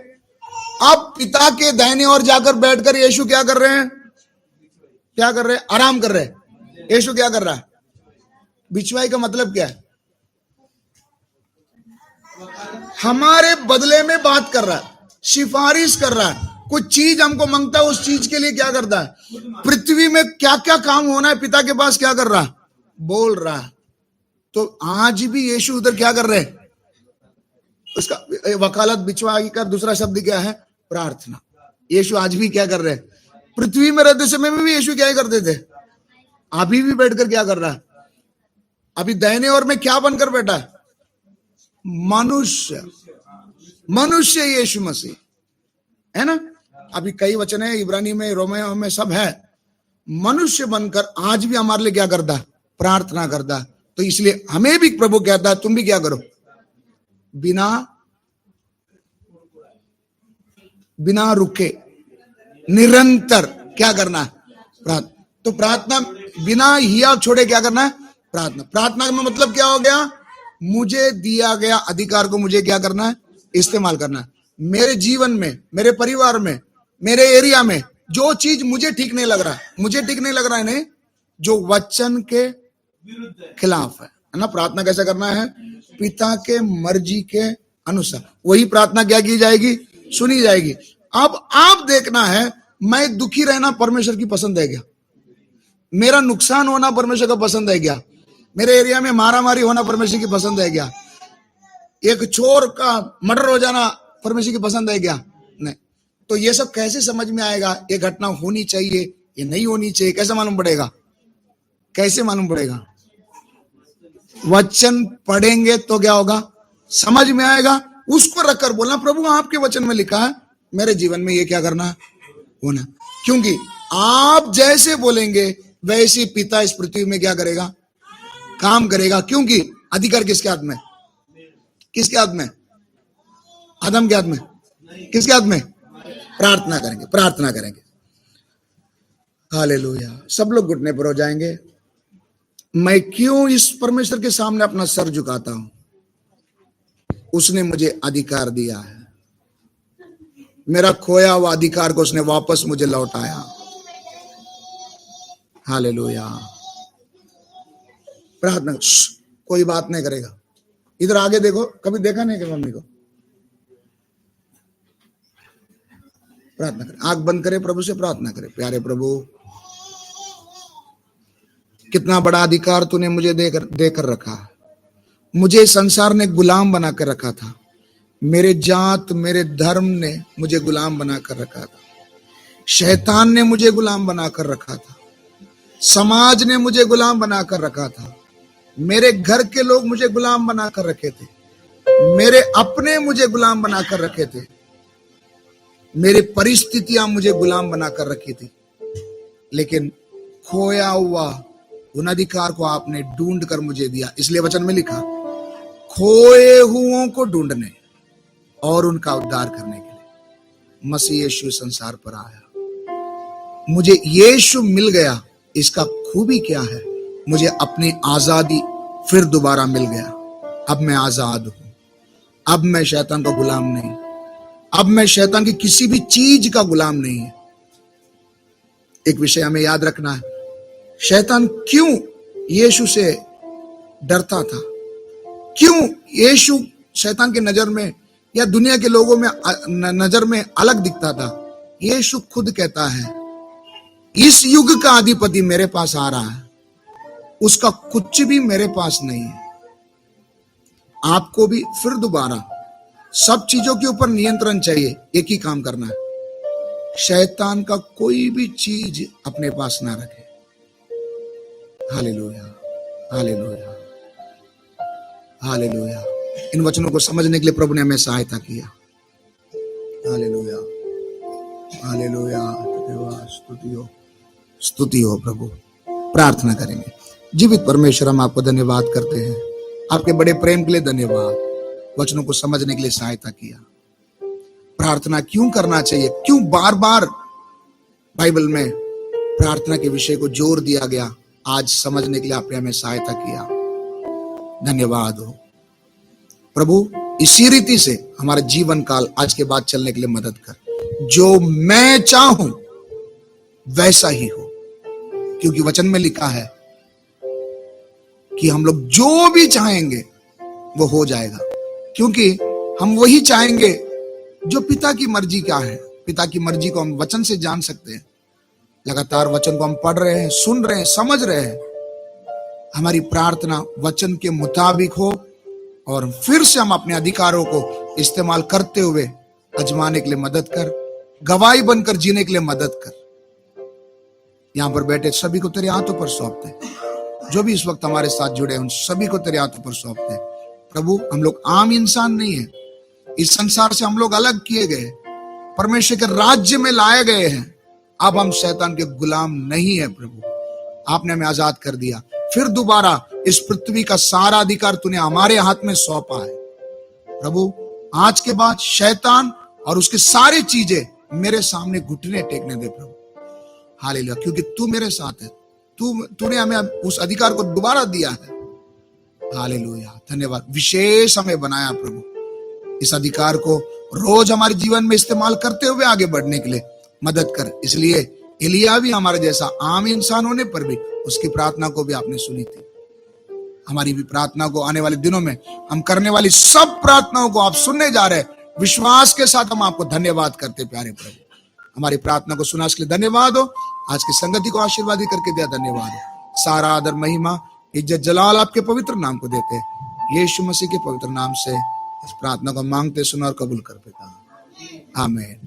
अब पिता के दाहिने ओर जाकर बैठकर यीशु क्या कर रहे हैं? क्या कर रहे हैं? आराम कर रहे हैं। यीशु क्या कर रहा है? बिछवाई का मतलब क्या है? हमारे बदले में बात कर रहा है, सिफारिश कर रहा है। कुछ चीज हमको मांगता है, उस चीज के लिए क्या करता है? पृथ्वी में क्या क्या काम होना है पिता के पास क्या कर रहा है? बोल रहा है। तो आज भी यीशु उधर क्या कर रहे हैं? उसका वकालत बिचवा का दूसरा शब्द क्या है? प्रार्थना। यीशु आज भी क्या कर रहे हैं? पृथ्वी में रहते समय में भी यीशु क्या करते थे? अभी भी बैठकर क्या कर रहा है? अभी दाहिने ओर में क्या बनकर बैठा है? मनुष्य। मनुष्य यीशु मसीह है ना। अभी कई वचन है इब्रानी में, रोमियो में, सब है। मनुष्य बनकर आज भी हमारे लिए क्या करता है? प्रार्थना करता है। तो इसलिए हमें भी प्रभु कहता है तुम भी क्या करो? बिना रुके निरंतर क्या करना है? प्रार्थना। तो प्रार्थना बिना हिया छोड़े क्या करना है? प्रार्थना। प्रार्थना का मतलब क्या हो गया? मुझे दिया गया अधिकार को मुझे क्या करना है? इस्तेमाल करना है। मेरे जीवन में, मेरे परिवार में, मेरे एरिया में जो चीज मुझे ठीक नहीं लग रहा है, मुझे ठीक नहीं लग रहा है नहीं, जो वचन के खिलाफ है ना, प्रार्थना कैसे करना है? पिता के मर्जी के अनुसार। वही प्रार्थना क्या की जाएगी? सुनी जाएगी। अब आप देखना है, मैं दुखी रहना परमेश्वर की पसंद है क्या? मेरा नुकसान होना परमेश्वर का पसंद है क्या? मेरे एरिया में मारामारी होना परमेश्वर की पसंद है क्या? एक चोर का मर्डर हो जाना परमेश्वर की पसंद है क्या? नहीं। तो ये सब कैसे समझ में आएगा? ये घटना होनी चाहिए, ये नहीं होनी चाहिए, कैसे मालूम पड़ेगा? कैसे मालूम पड़ेगा? वचन पढ़ेंगे तो क्या होगा? समझ में आएगा। उसको रखकर बोलना प्रभु आपके वचन में लिखा है मेरे जीवन में ये क्या करना होना। क्योंकि आप जैसे बोलेंगे वैसे पिता इस पृथ्वी में क्या करेगा? काम करेगा। क्योंकि अधिकार किसके हाथ में? किसके हाथ में? आदम के हाथ में। किसके हाथ में? प्रार्थना करेंगे, प्रार्थना करेंगे। हालेलुया। सब लोग घुटने पर हो जाएंगे। मैं क्यों इस परमेश्वर के सामने अपना सर झुकाता हूं? उसने मुझे अधिकार दिया है। मेरा खोया हुआ अधिकार को उसने वापस मुझे लौटाया। हालेलुया। प्रार्थना। कोई बात नहीं करेगा। इधर आगे देखो, कभी देखा नहीं कि मम्मी को? प्रार्थना करें, आंख बंद करें, प्रभु से प्रार्थना करें। प्यारे प्रभु, कितना बड़ा अधिकार तूने मुझे देकर रखा। मुझे संसार ने गुलाम बनाकर रखा था। मेरे जात, मेरे धर्म ने मुझे गुलाम बनाकर रखा था। शैतान ने मुझे गुलाम बनाकर रखा था। समाज ने मुझे गुलाम बनाकर रखा था। मेरे घर के लोग मुझे गुलाम बनाकर रखे थे। मेरे अपने मुझे गुलाम बनाकर रखे थे। मेरी परिस्थितियां मुझे गुलाम बनाकर रखी थी। लेकिन खोया हुआ उन अधिकार को आपने ढूंढ कर मुझे दिया। इसलिए वचन में लिखा, खोए हुओं को ढूंढने और उनका उद्धार करने के लिए मसीह यीशु संसार पर आया। मुझे यीशु मिल गया। इसका खूबी क्या है? मुझे अपनी आजादी फिर दोबारा मिल गया। अब मैं आजाद हूं। अब मैं शैतान का गुलाम नहीं। अब मैं शैतान की किसी भी चीज का गुलाम नहीं है। एक विषय हमें याद रखना है, शैतान क्यों यीशु से डरता था? क्यों यीशु शैतान की नजर में या दुनिया के लोगों में नजर में अलग दिखता था? यीशु खुद कहता है, इस युग का अधिपति मेरे पास आ रहा है, उसका कुछ भी मेरे पास नहीं है। आपको भी फिर दोबारा सब चीजों के ऊपर नियंत्रण चाहिए। एक ही काम करना है, शैतान का कोई भी चीज अपने पास ना रखे। Hallelujah, hallelujah, hallelujah. इन वचनों को समझने के लिए प्रभु ने हमें सहायता किया। Hallelujah, hallelujah. स्तुति हो, स्तुति हो प्रभु। प्रार्थना करेंगे। जीवित परमेश्वर, हम आपको धन्यवाद करते हैं। आपके बड़े प्रेम के लिए धन्यवाद। वचनों को समझने के लिए सहायता किया। प्रार्थना क्यों करना चाहिए, क्यों बार बार बाइबल में प्रार्थना के विषय को जोर दिया गया, आज समझने के लिए आपने हमें सहायता किया। धन्यवाद हो प्रभु। इसी रीति से हमारा जीवन काल आज के बाद चलने के लिए मदद कर। जो मैं चाहूं वैसा ही हो, क्योंकि वचन में लिखा है कि हम लोग जो भी चाहेंगे वो हो जाएगा, क्योंकि हम वही चाहेंगे जो पिता की मर्जी क्या है। पिता की मर्जी को हम वचन से जान सकते हैं। लगातार वचन को हम पढ़ रहे हैं, सुन रहे हैं, समझ रहे हैं। हमारी प्रार्थना वचन के मुताबिक हो और फिर से हम अपने अधिकारों को इस्तेमाल करते हुए अजमाने के लिए मदद कर, गवाही बनकर जीने के लिए मदद कर। यहां पर बैठे सभी को तेरे हाथों पर सौंपते, जो भी इस वक्त हमारे साथ जुड़े हैं उन सभी को तेरे हाथों पर सौंपते। प्रभु, हम लोग आम इंसान नहीं है, इस संसार से हम लोग अलग किए गए, परमेश्वर के राज्य में लाए गए हैं। अब हम शैतान के गुलाम नहीं है प्रभु, आपने हमें आजाद कर दिया। फिर दोबारा इस पृथ्वी का सारा अधिकार तूने हमारे हाथ में सौंपा है। प्रभु, आज के बाद शैतान और उसकी सारी चीजें मेरे सामने घुटने टेकने दे प्रभु। हालेलुया, क्योंकि तू मेरे साथ है, तूने हमें उस अधिकार को दोबारा दिया है। हालेलुया, धन्यवाद। विशेष हमें बनाया प्रभु, इस अधिकार को रोज हमारे जीवन में इस्तेमाल करते हुए आगे बढ़ने के लिए मदद कर। इसलिए एलिया भी हमारे जैसा आम इंसान होने पर भी उसकी प्रार्थना को भी आपने सुनी थी। हमारी भी प्रार्थना को आने वाले दिनों में हम करने वाली सब प्रार्थनाओं को आप सुनने जा रहे हैं। विश्वास के साथ हम आपको धन्यवाद करते प्यारे प्रभु। हमारी प्रार्थना को सुना इसके लिए धन्यवाद हो। आज की संगति को आशीर्वादी करके दिया धन्यवाद हो। सारा आदर, महिमा, इज्जत, जलाल आपके पवित्र नाम को देते हैं। यीशु मसीह के पवित्र नाम से इस प्रार्थना को मांगते, सुना और कबूल कर पिता। आमीन।